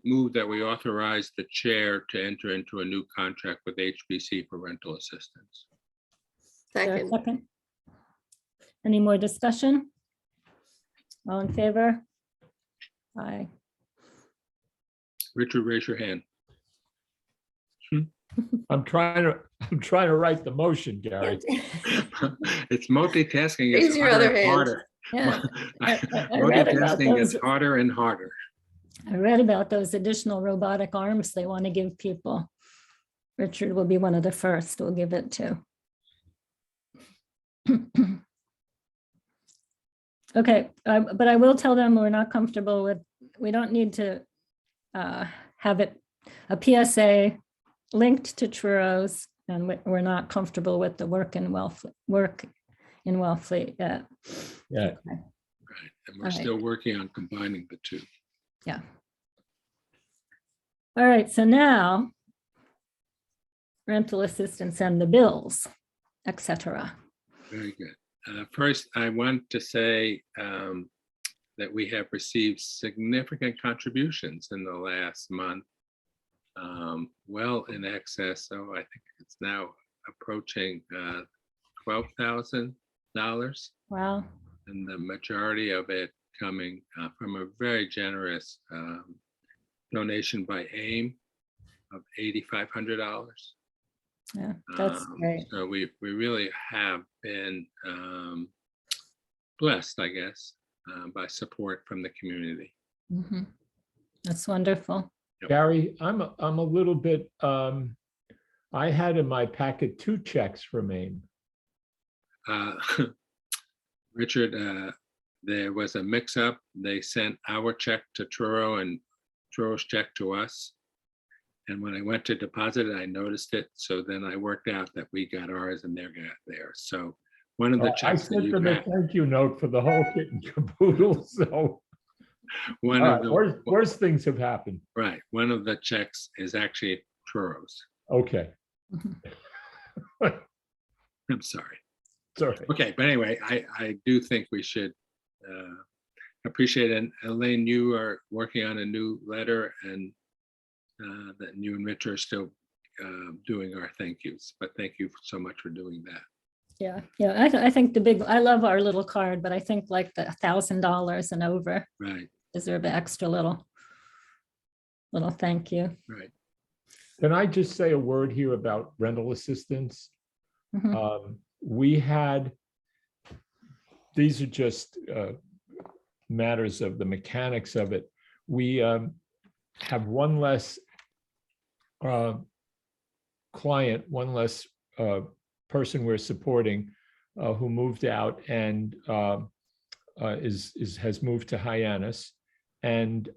move that we authorize the chair to enter into a new contract with HPC for rental assistance. Is there a Second. second? Any more discussion? All in favor? Aye. Richard, raise your hand. I'm trying to write the motion, Gary. It's multitasking. Raise It's your other harder and hand. harder. Yeah, I read about Multitasking is those. harder and harder. I read about those additional robotic arms they want to give people. Richard will be one of the first we'll give it to. Okay, but I will tell them we're not comfortable with, we don't need to have it, a PSA linked to churros, and we're not comfortable with the work in Wellfleet yet. Yeah. Okay. Right. And we're All right. still working on combining the two. Yeah. All right, so now rental assistance and the bills, etc. Very good. First, I want to say that we have received significant contributions in the last month well in excess. So I think it's now approaching $12,000, Wow. and the majority of it coming from a very generous donation by AIM of $8,500. Yeah, that's great. So we really have been blessed, I guess, by support from the community. Mhm. That's wonderful. Gary, I'm a little bit, I had in my packet 2 checks from AIM. Richard, there was a mix-up. They sent our check to Truro and Truro's check to us. And when I went to deposit it, I noticed it. So then I worked out that we got ours and they got theirs. So one of the I checks that sent you them a got, thank you note for the whole kit and caboodle, so. one All of right, the, worse things have happened. right, one of the checks is actually Truro's. Okay, I'm sorry. sorry. Okay, but anyway, I do think we should appreciate it. And Elaine, you are working on a new letter, and that you and Rich are still doing our thank yous. But thank you so much for doing that. Yeah, yeah. I think I love our little card, but I think like the $1,000 and over Right, deserve an extra little thank you. right. Can I just say a word here about rental assistance? Mhm. We had, these are just matters of the mechanics of it. We have one less client, one less person we're supporting who moved out and has moved to Hyannis. And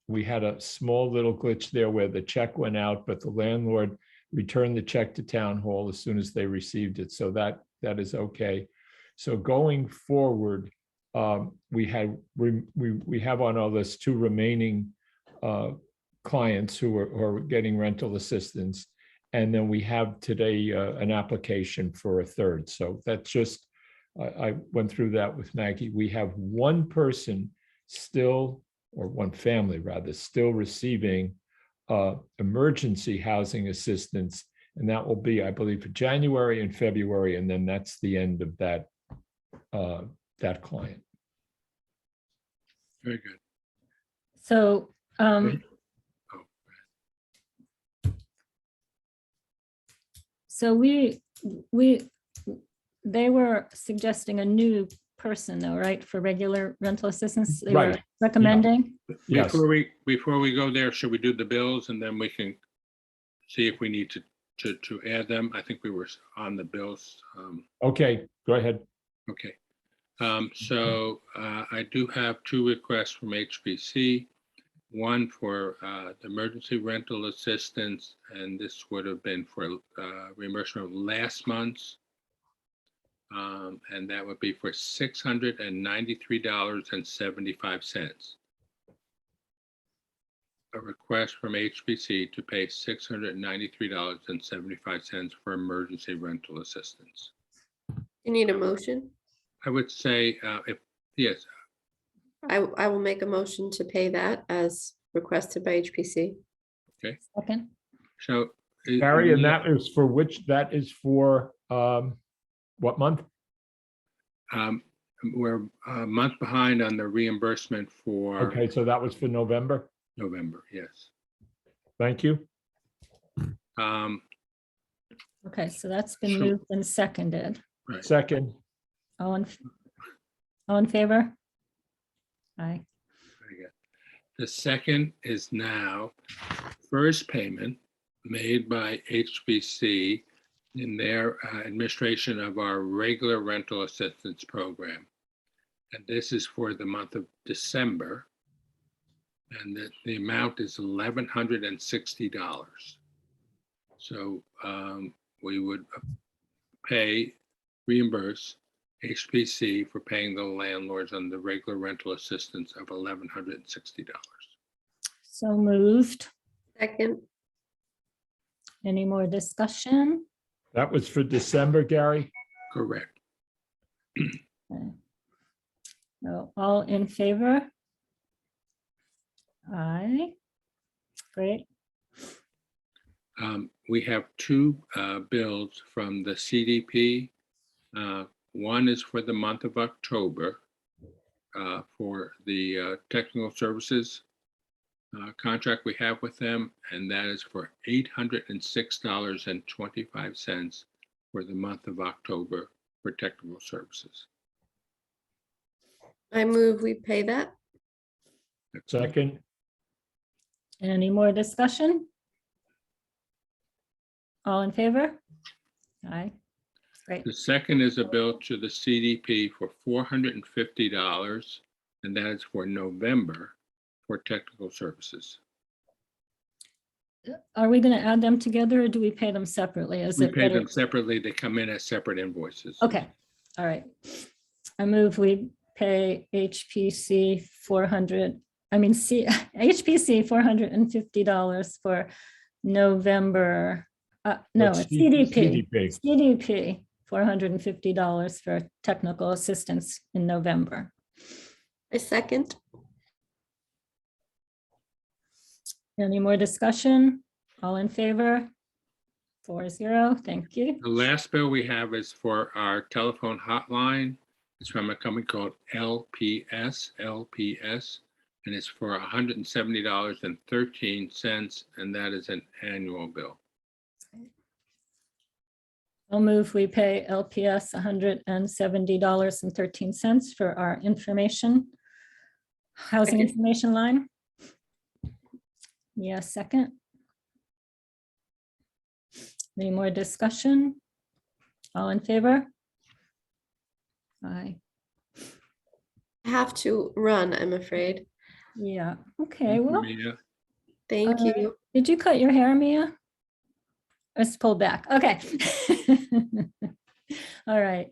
we had a small little glitch there where the check went out, but the landlord returned the check to town hall as soon as they received it. So that is okay. So going forward, we have on our list 2 remaining clients who are getting rental assistance. And then we have today an application for a 3rd. So that's just, I went through that with Maggie. We have one person still, or one family rather, still receiving emergency housing assistance. And that will be, I believe, for January and February. And then that's the end of that, that client. Very good. So so they were suggesting a new person though, right, for regular rental assistance? They were Right. recommending? Yes. Before we go there, should we do the bills and then we can see if we need to add them? I think we were on the bills. Okay, go ahead. Okay. So I do have 2 requests from HPC. One for emergency rental assistance, and this would have been for reimbursement of last month's. And that would be for $693.75. A request from HPC to pay $693.75 for emergency rental assistance. You need a motion? I would say, yes, I will make a motion to pay that as requested by HPC. Second. so. Gary, and that is for which, that is for what month? We're a month behind on the reimbursement for Okay, so that was for November. November, yes. Thank you. Okay, so that's been So- moved and seconded. Right. Second, All in favor? Aye. Very good. The second is now first payment made by HBC in their administration of our regular rental assistance program. And this is for the month of December. And the amount is $1,160. So we would reimburse HPC for paying the landlords on the regular rental assistance of $1,160. So moved. Second, Any more discussion? that was for December, Gary. Correct. Okay. No, all in favor? Aye. Great. We have two bills from the CDP. One is for the month of October for the technical services contract we have with them, and that is for $806.25 for the month of October for technical services. I move we pay that. Second, Any more discussion? All in favor? Aye. Great. The second is a bill to the CDP for $450, and that is for November for technical services. Are we going to add them together or do we pay them separately? Is We it pay better? them separately. They come in as separate invoices. Okay, all right. I move we pay HPC HPC $450 for November. No, That's it's CDP. CDP. CDP, $450 for technical assistance in November. I second. Any more discussion? All in favor? 4-0, thank you. The last bill we have is for our telephone hotline. It's from a company called LPS, and it's for $170.13, and that is an annual bill. I'll move we pay LPS $170.13 for our housing Second. information line. Yes, second. Any more discussion? All in favor? Aye. I have to run, I'm afraid. Yeah, okay, well, Mia? Thank Uh, you. did you cut your hair, Mia? Let's pull back, okay. All right,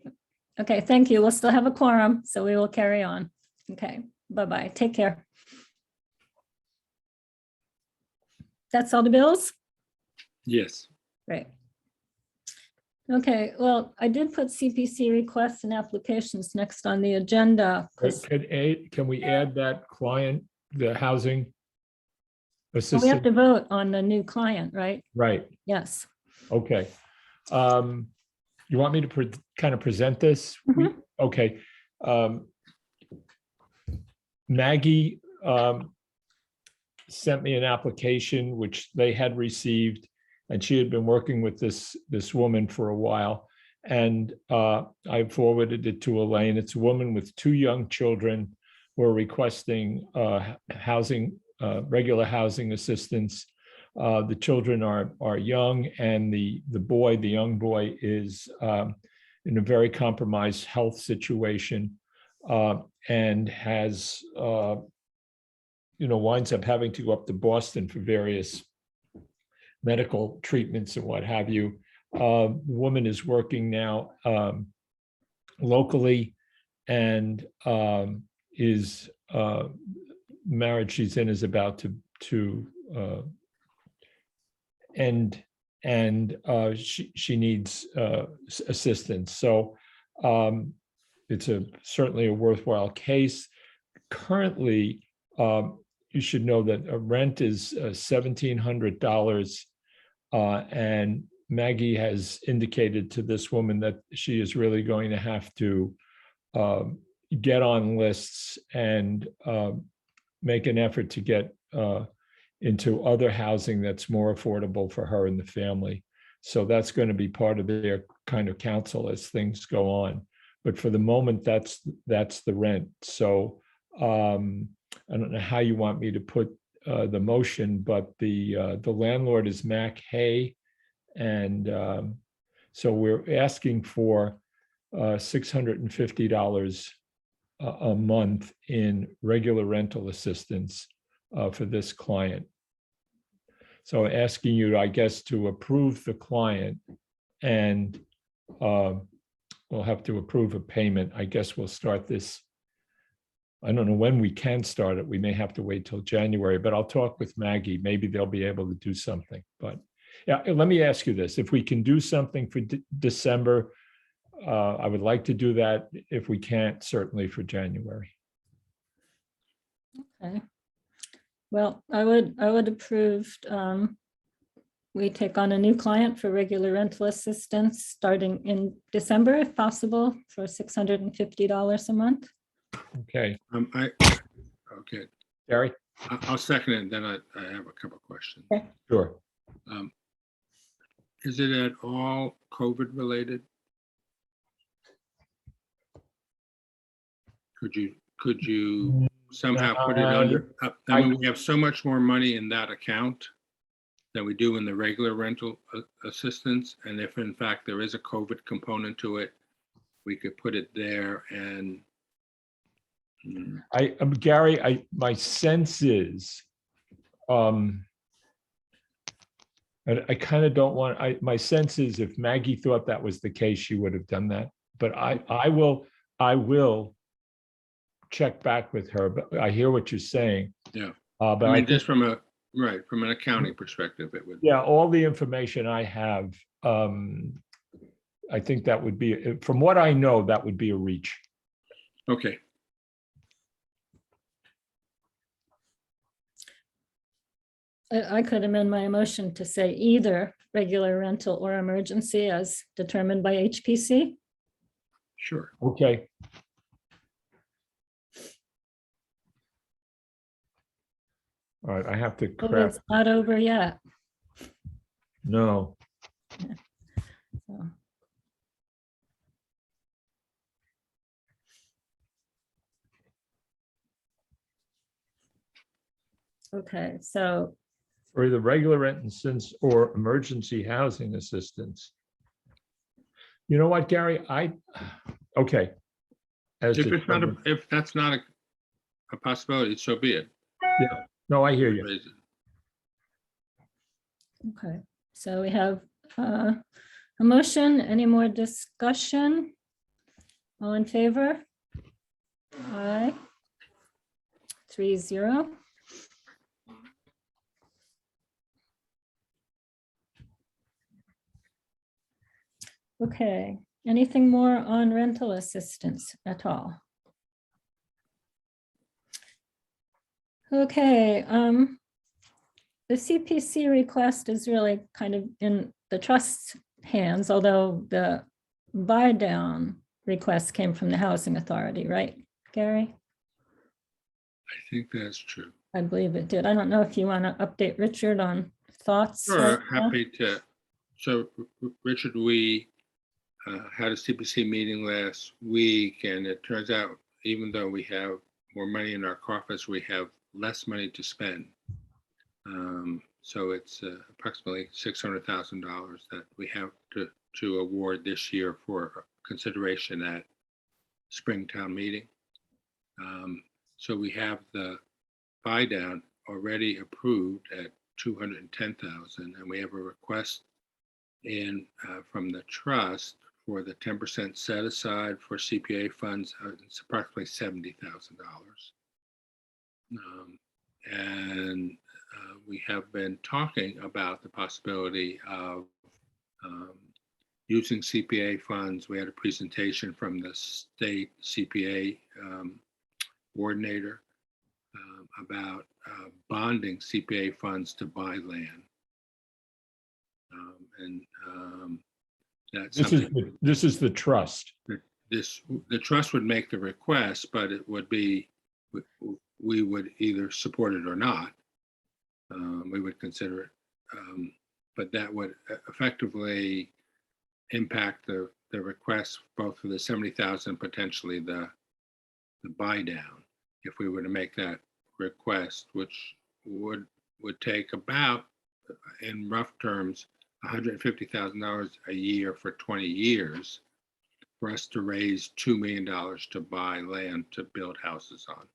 okay, thank you. We'll still have a quorum, so we will carry on. Okay, bye-bye, take care. That's all the bills? Yes. Great. Okay, well, I did put CPC requests and applications next on the agenda. 'Cause can we add that client, the housing we have assistant? to vote on the new client, right? Right, Yes. okay. You want me to kind of present this? Okay. Maggie sent me an application which they had received, and she had been working with this woman for a while. And I forwarded it to Elaine. It's a woman with 2 young children who are requesting regular housing assistance. The children are young, and the young boy is in a very compromised health situation, and has winds up having to go up to Boston for various medical treatments and what have you. The woman is working now locally, and is marriage she's in is about to end, and she needs assistance. So it's certainly a worthwhile case. Currently, you should know that a rent is $1,700, and Maggie has indicated to this woman that she is really going to have to get on lists and make an effort to get into other housing that's more affordable for her and the family. So that's going to be part of their kind of counsel as things go on. But for the moment, that's the rent. So I don't know how you want me to put the motion, but the landlord is Mac Hay, and so we're asking for $650 a month in regular rental assistance for this client. So asking you, I guess, to approve the client, and we'll have to approve a payment. I guess we'll start this. I don't know when we can start it. We may have to wait till January, but I'll talk with Maggie. Maybe they'll be able to do something. But yeah, let me ask you this. If we can do something for December, I would like to do that. If we can't, certainly for January. Okay. Well, I would approve, we take on a new client for regular rental assistance starting in December, if possible, for $650 a month. Okay, Okay, Gary? I'll second it, and then I have a couple of questions. Sure. Is it at all COVID related? Could you somehow put it under? I mean, we have so much more money in that account than we do in the regular rental assistance. And if in fact there is a COVID component to it, we could put it there and. Gary, my sense is, I kind of don't want, my sense is if Maggie thought that was the case, she would have done that. But I will check back with her, but I hear what you're saying. Yeah. But I mean, think, just from an accounting perspective, it would. yeah, all the information I have, I think that would be, from what I know, that would be a reach. Okay. I could amend my motion to say either regular rental or emergency as determined by HPC. Sure. Okay. All right, I have to But craft. it's not over yet. No. So. Okay, so For either regular rent assistance or emergency housing assistance. You know what, Gary? Okay. As If it's not, determined. if that's not a possibility, so be it. Yeah, no, I hear you. Raise it. okay, so we have a motion. Any more discussion? All in favor? Aye. 3-0. Okay, anything more on rental assistance at all? Okay, the CPC request is really kind of in the trust's hands, although the buy down request came from the Housing Authority, right, Gary? I think that's true. I believe it did. I don't know if you want to update Richard on thoughts. Sure, right now. happy to. So Richard, we had a CPC meeting last week, and it turns out even though we have more money in our coffers, we have less money to spend. So it's approximately $600,000 that we have to award this year for consideration at Springtown meeting. So we have the buy down already approved at $210,000, and we have a request in from the trust for the 10% set aside for CPA funds. It's approximately $70,000. And we have been talking about the possibility of using CPA funds. We had a presentation from the state CPA coordinator about bonding CPA funds to buy land. That's This is the trust. the trust would make the request, but it would be, we would either support it or not. We would consider it, but that would effectively impact the request both for the 70,000, potentially the buy down, if we were to make that request, which would take about, in rough terms, $150,000 a year for 20 years for us to raise $2 million to buy land to build houses on.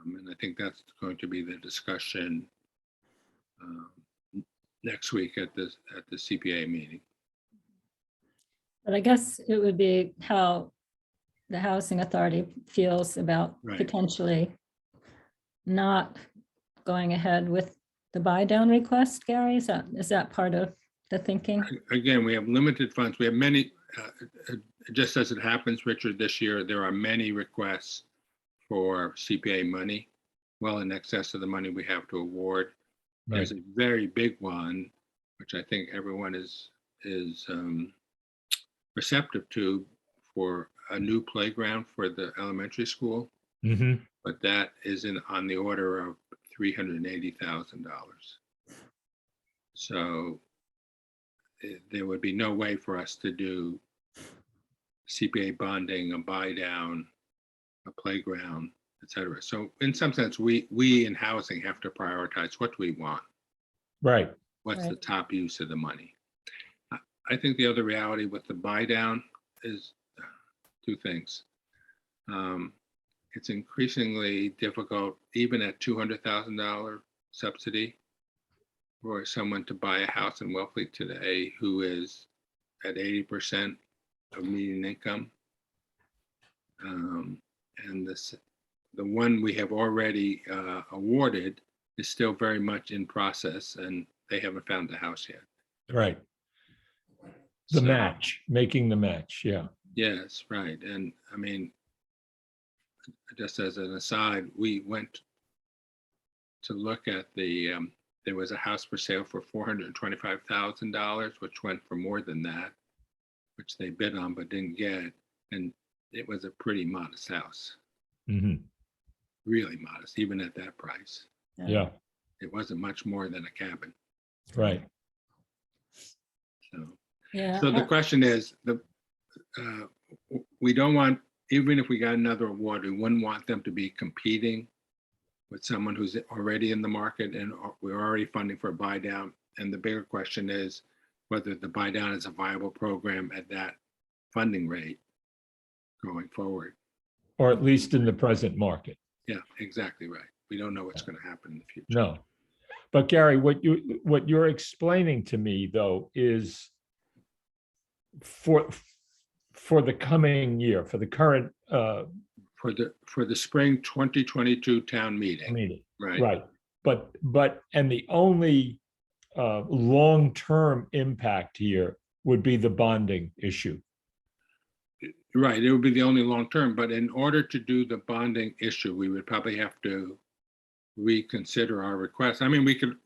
And I think that's going to be the discussion next week at the CPA meeting. But I guess it would be how the Housing Authority feels about Right. potentially not going ahead with the buy down request, Gary? Is that part of the thinking? Again, we have limited funds. We have many, just as it happens, Richard, this year, there are many requests for CPA money, well in excess of the money we have to award. There's a very big one, which I think everyone is receptive to, for a new playground for the elementary school, Mhm. but that is on the order of $380,000. So there would be no way for us to do CPA bonding, a buy down, a playground, et cetera. So in some sense, we in housing have to prioritize what we want. Right. What's Right. the top use of the money? I think the other reality with the buy down is two things. It's increasingly difficult, even at $200,000 subsidy, for someone to buy a house in Wellfleet today who is at 80% of median income. And the one we have already awarded is still very much in process, and they haven't found the house yet. Right. The So, match, making the match. Yeah. yes, right. And I mean, just as an aside, we went to look at there was a house for sale for $425,000, which went for more than that, which they bid on but didn't get. And it was a pretty modest house, Mhm. really modest, even at that price. Yeah. It wasn't much more than a cabin. Right. So, Yeah. so the question is, we don't want, even if we got another award, we wouldn't want them to be competing with someone who's already in the market, and we're already funding for a buy down. And the bigger question is whether the buy down is a viable program at that funding rate going forward. Or at least in the present market. Yeah, exactly right. We don't know what's going to happen in the future. No. But Gary, what you're explaining to me though is for the coming year, for the current For the spring 2022 town meeting. meeting. Right. Right. But and the only long-term impact here would be the bonding issue. Right. It would be the only long term, but in order to do the bonding issue, we would probably have to reconsider our request. I mean, we could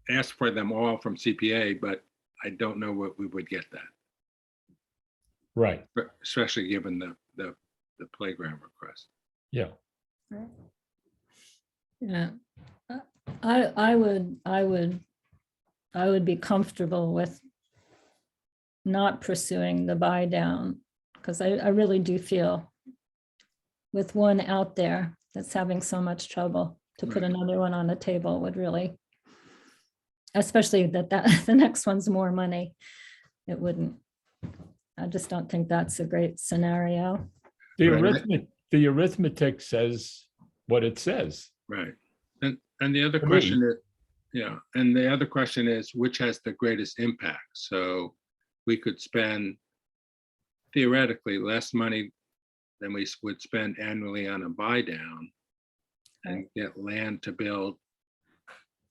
ask for them all from CPA, but I don't know what we would get that, Right. especially given the playground request. Yeah. Yeah. I would be comfortable with not pursuing the buy down, because I really do feel with one out there that's having so much trouble, to put Right. another one on the table would really, especially that the next one's more money. It wouldn't. I just don't think that's a great scenario. The arithmetic says what it says. Right. And the other For question me. is, yeah, and the other question is, which has the greatest impact? So we could spend theoretically less money than we would spend annually on a buy down and get land to build,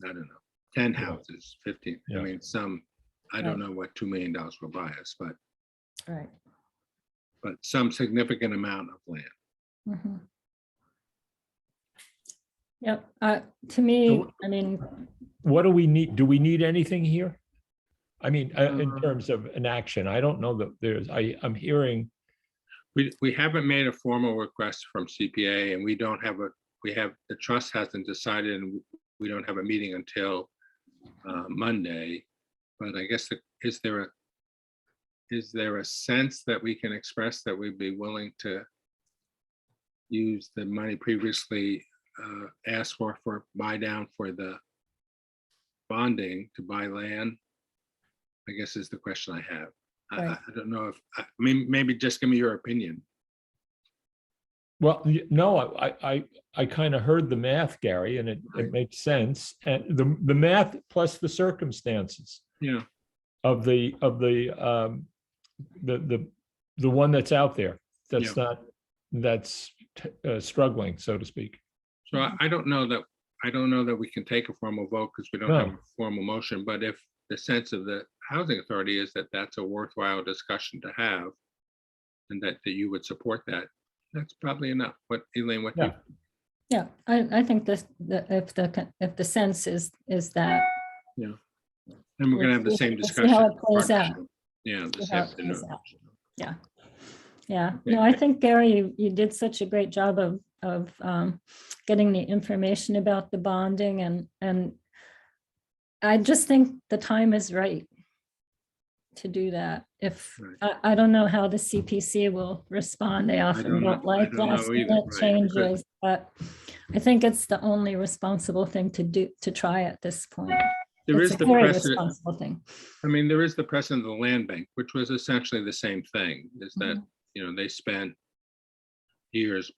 I don't know, 10 houses, 15. Yeah. I mean, I don't know what $2 million will buy us, but Right. some significant amount of land. Mhm. Yep. To me, I mean, What do we need? Do we need anything here? I mean, in terms of an action, I don't know that I'm hearing. We haven't made a formal request from CPA, and the trust hasn't decided, and we don't have a meeting until Monday. But I guess, is there a sense that we can express that we'd be willing to use the money previously asked for buy down for the bonding to buy land? I guess is the question I have. Right. I don't know I mean, maybe just give me your opinion. Well, no, I kind of heard the math, Gary, and it makes sense. And the math plus the circumstances. Yeah. Of the one that's out there that's struggling, so to speak. So I don't know that we can take a formal vote because we don't have a formal motion. But if the sense of the housing authority is that that's a worthwhile discussion to have, and that you would support that, that's probably enough. But Elaine, what do you? Yeah, I think this, if the sense is that. And we're gonna have the same We'll see discussion. how it plays out. Yeah, See this how it plays afternoon. out. Yeah, no, I think Gary, you did such a great job of getting the information about the bonding and I just think the time is right to do that. If, Right. I don't know how the CPC will respond. They often don't know. don't like I don't last know either, minute right. changes, but I think it's the only responsible thing to do, to try at this point. There It's is a the very precedent. responsible thing. I mean, there is the precedent of the land bank, which was essentially the same thing, is that, Mhm. you know, they spent years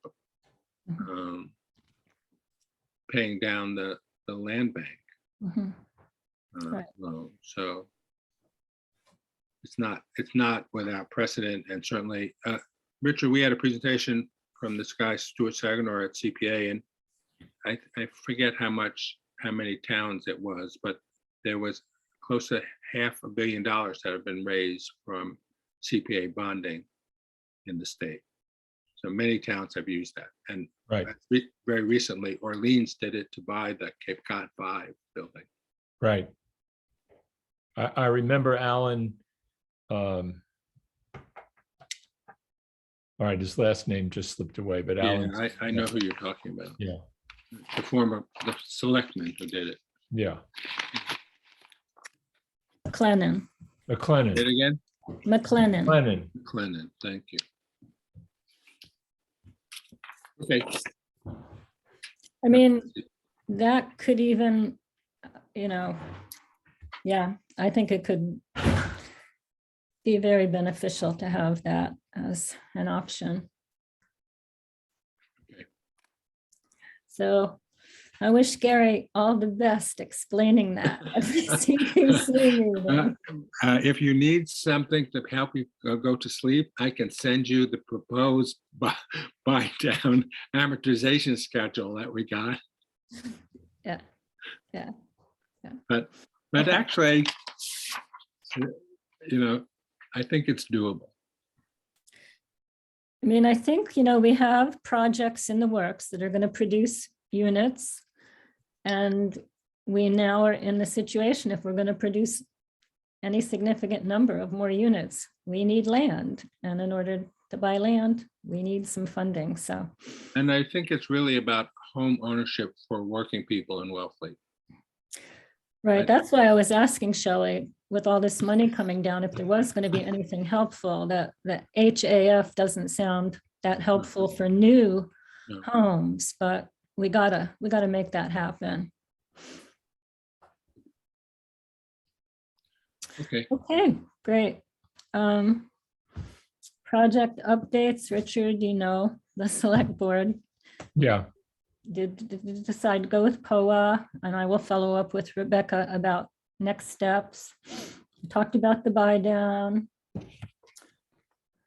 Mhm. paying down the land bank Mhm. Right. loan. So it's not without precedent, and certainly, Richard, we had a presentation from this guy, Stuart Saganor at CPA, and I forget how many towns it was, but there was close to $500 million that have been raised from CPA bonding in the state. So many towns have used that. And Right, very recently, Orleans did it to buy the Cape Cod 5 building. right. I remember Alan. All right, his last name just slipped away, but Yeah, Alan, I know who you're talking about. yeah, The selectman who did it. yeah. McLennan, Did McLennan, it again? McLennan. Clinton, thank you. Okay. I mean, that could even, you know, yeah, I think it could be very beneficial to have that as an option. Okay. So I wish Gary all the best explaining that at the CPC meeting. If you need something to help you go to sleep, I can send you the proposed buy down amortization schedule that we got. Yeah. But Okay. actually, you know, I think it's doable. I mean, I think, you know, we have projects in the works that are going to produce units. And we now are in the situation, if we're going to produce any significant number of more units, we need land. And in order to buy land, we need some funding. So, And I think it's really about home ownership for working people in Wellfleet. right, that's why I was asking Shelley, with all this money coming down, if there was going to be anything helpful, that the HAF doesn't sound that helpful for new No. homes, but we gotta make that happen. Okay. Okay, great. Project updates, Richard, you know, the select board yeah, did decide to go with POA, and I will follow up with Rebecca about next steps. We talked about the buy down.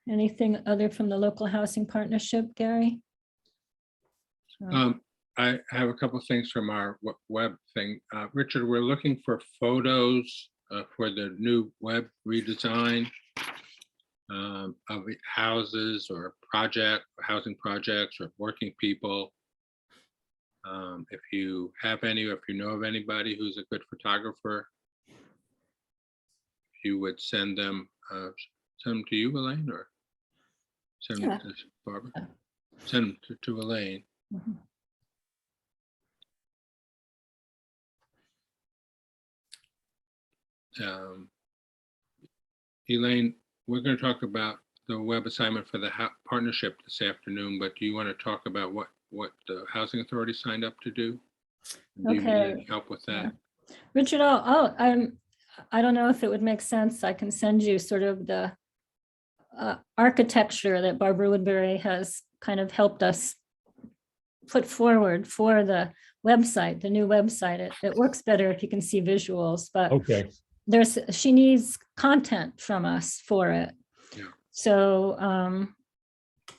Anything other from the local housing partnership, Gary? I have a couple of things from our web thing. Richard, we're looking for photos for the new web redesign of houses or housing projects or working people. If you have any, or if you know of anybody who's a good photographer, if you would send them to you, Elaine, or send them to Barbara? Send them to Elaine. Mhm. Elaine, we're going to talk about the web assignment for the partnership this afternoon, but do you want to talk about what the Housing Authority signed up to do? Do you need Okay. any help with that? Richard, I don't know if it would make sense. I can send you sort of the architecture that Barbara Woodbury has kind of helped us put forward for the website, the new website. It works better if you can see visuals, but okay, she needs content from us for it. Yeah. So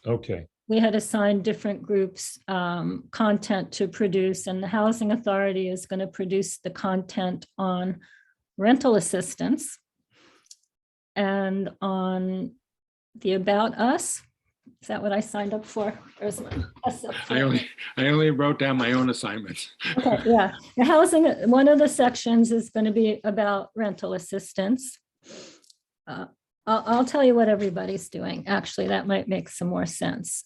okay, we had assigned different groups content to produce, and the Housing Authority is going to produce the content on rental assistance and on the About Us Is that what I signed up for? Or is my I only wrote down my own assignments. Okay, yeah. The housing, one of the sections is going to be about rental assistance. I'll tell you what everybody's doing. Actually, that might make some more sense.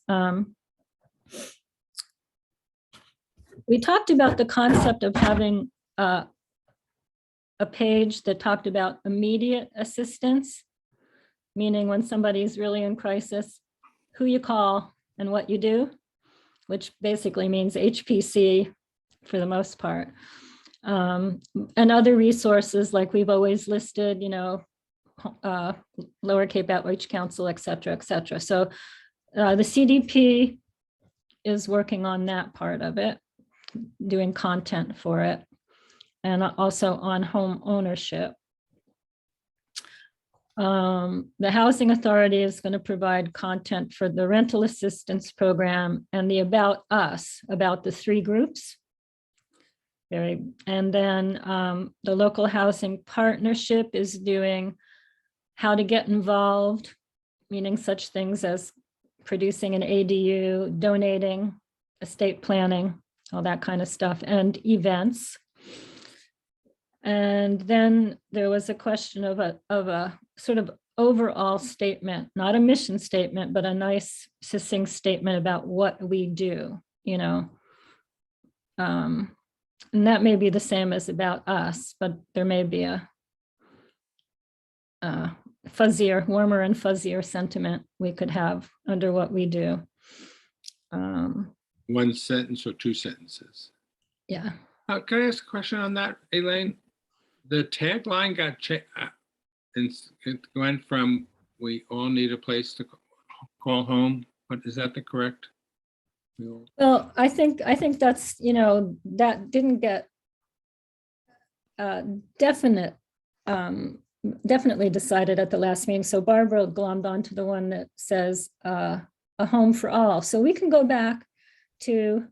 We talked about the concept of having a page that talked about immediate assistance, meaning when somebody's really in crisis, who you call and what you do, which basically means HPC for the most part. And other resources like we've always listed, Lower Cape Outreach Council, et cetera, et cetera. So the CDP is working on that part of it, doing content for it, and also on home ownership. The Housing Authority is going to provide content for the rental assistance program and the About Us, about the 3 groups. And then the Local Housing Partnership is doing how to get involved, meaning such things as producing an ADU, donating, estate planning, all that kind of stuff, and events. And then there was a question of a sort of overall statement, not a mission statement, but a nice succinct statement about what we do, and that may be the same as About Us, but there may be a fuzzier, warmer and fuzzier sentiment we could have under what we do. 1 sentence or 2 sentences? Yeah. Can I ask a question on that, Elaine? The tagline got changed. It went from "We all need a place to call home." But is that the correct? Well, I think that's, that didn't get definitely decided at the last meeting. So Barbara glommed onto the one that says a home for all. So we can go back to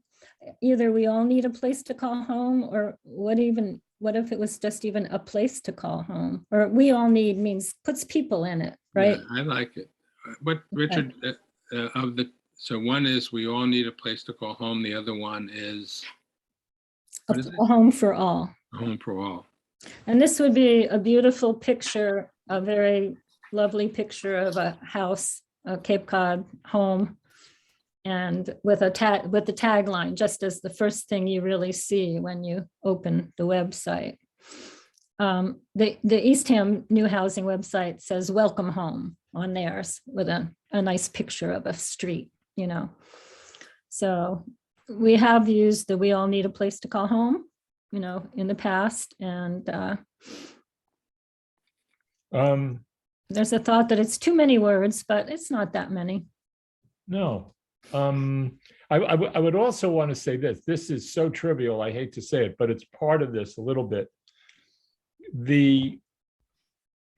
either we all need a place to call home, or what if it was just even a place to call home, or we all need means puts people in it, right? Yeah, I like it. But Richard, so one is we all need a place to call home. The other one is A home for all. a home for all. And this would be a beautiful picture, a very lovely picture of a house, a Cape Cod home, and with the tagline, just as the first thing you really see when you open the website. The Eastham New Housing website says "Welcome Home" on theirs with a nice picture of a street, So we have used the "We all need a place to call home," in the past, and there's a thought that it's too many words, but it's not that many. No. I would also want to say this. This is so trivial, I hate to say it, but it's part of this a little bit. The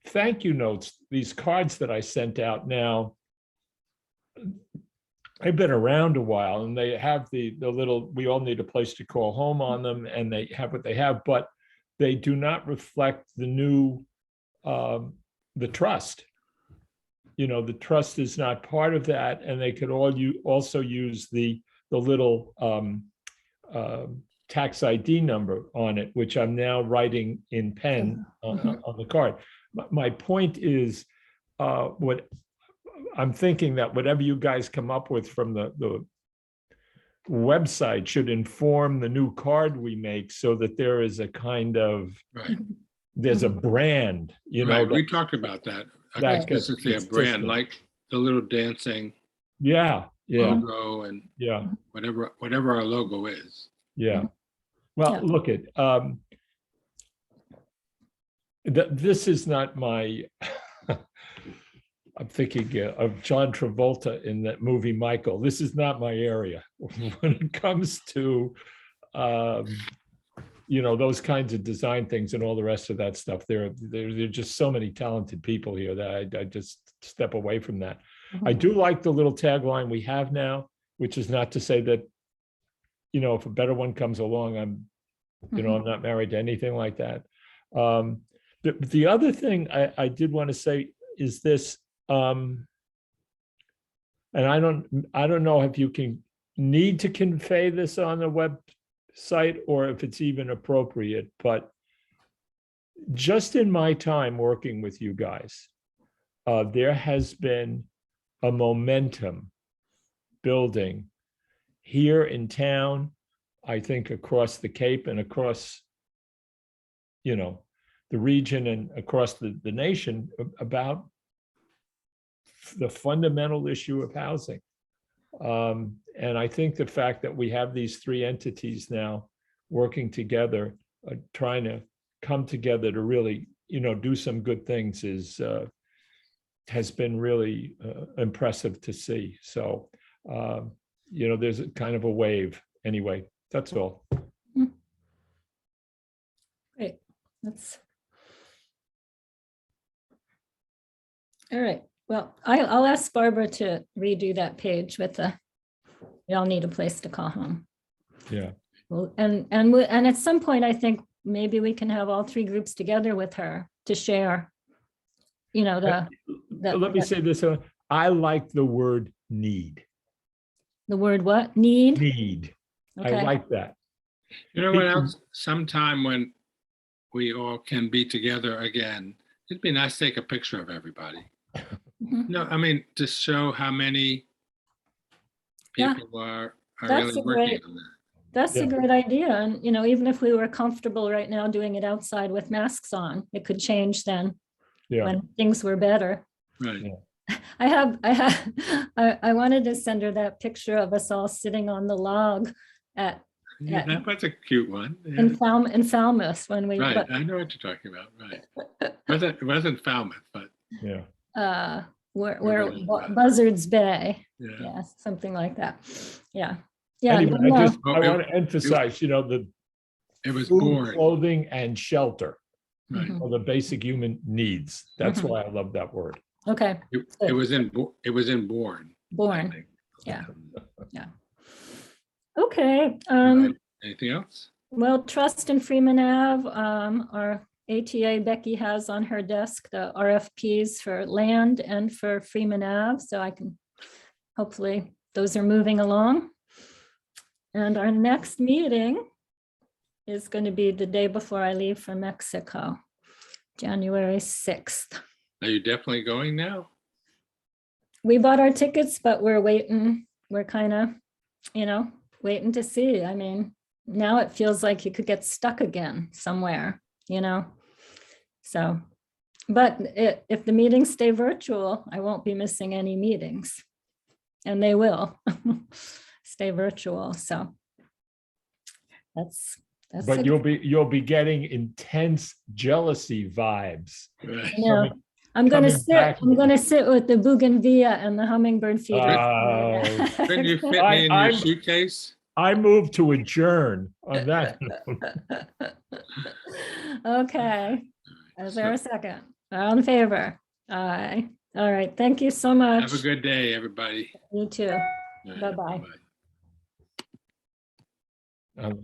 thank you notes, these cards that I sent out now, they've been around a while, and they have the little "we all need a place to call home" on them, and they have what they have, but they do not reflect the new the trust. The trust is not part of that, and they could also use the little tax ID number on it, which I'm now writing in pen on the card. My point is, what I'm thinking that whatever you guys come up with from the website should inform the new card we make, so that there is a kind of, Right. There's a brand, Right. We talked about that. That's Specifically a brand, like the little dancing logo, and whatever our logo is. Yeah. Well, look at this is not my. I'm thinking of John Travolta in that movie Michael. This is not my area when it comes to those kinds of design things and all the rest of that stuff. There are just so many talented people here that I just step away from that. I do like the little tagline we have now, which is not to say that, if a better one comes along, I'm not married to anything like that. The other thing I did want to say is this. and I don't know if you can need to convey this on the website or if it's even appropriate, but just in my time working with you guys, there has been a momentum building here in town, I think across the Cape and across, the region and across the nation about the fundamental issue of housing. And I think the fact that we have these three entities now working together, trying to come together to really, do some good things has been really impressive to see. So, there's a kind of a wave anyway, that's all. Great. That's all right. Well, I'll ask Barbara to redo that page with we all need a place to call home. Yeah. Well, and at some point, I think maybe we can have all three groups together with her to share, Let me say this, I like the word need. the word what? Need? Need. I Okay. like that. You know what else? Sometime when we all can be together again, it'd be nice to take a picture of everybody. Mhm. No, I mean, to show how many Yeah. people are That's really a working great- on that. That's Yeah. a great idea. And, even if we were comfortable right now doing it outside with masks on, it could change then Yeah. when things were better. Right. I wanted to send her that picture of us all sitting on the log at Yeah, that was a cute one. Yeah. in Falmouth when we, Right, but, I know what you're talking about, right. It wasn't Falmouth, but Yeah. where really was. Buzzards Bay, yeah. yeah, something like that. Yeah. Anyway, no, I Well, want to emphasize, the It was food, boring, clothing, and shelter right. Mhm. are the basic human needs. That's Mhm. why I love that word. Okay, It was in Bourne. I born, think. yeah. Okay, Right. Anything else? well, Trust and Freeman Ave, our ATA Becky has on her desk the RFPs for land and for Freeman Ave, so I can, hopefully, those are moving along. And our next meeting is going to be the day before I leave for Mexico, January 6th. Are you definitely going now? We bought our tickets, but we're waiting. We're kind of, waiting to see. I mean, now it feels like you could get stuck again somewhere, So, but if the meetings stay virtual, I won't be missing any meetings. And they will stay virtual. So that's But it. you'll be getting intense jealousy vibes. Right. No, I'm gonna coming back. sit with the bougainvillea and the hummingbird feeder. Couldn't you fit me in your I'm- suitcase? I move to adjourn on that. Okay, is there a second? All in favor? Aye. All right, thank you so much. Have a good day, everybody. You too. All right, Bye-bye. bye-bye.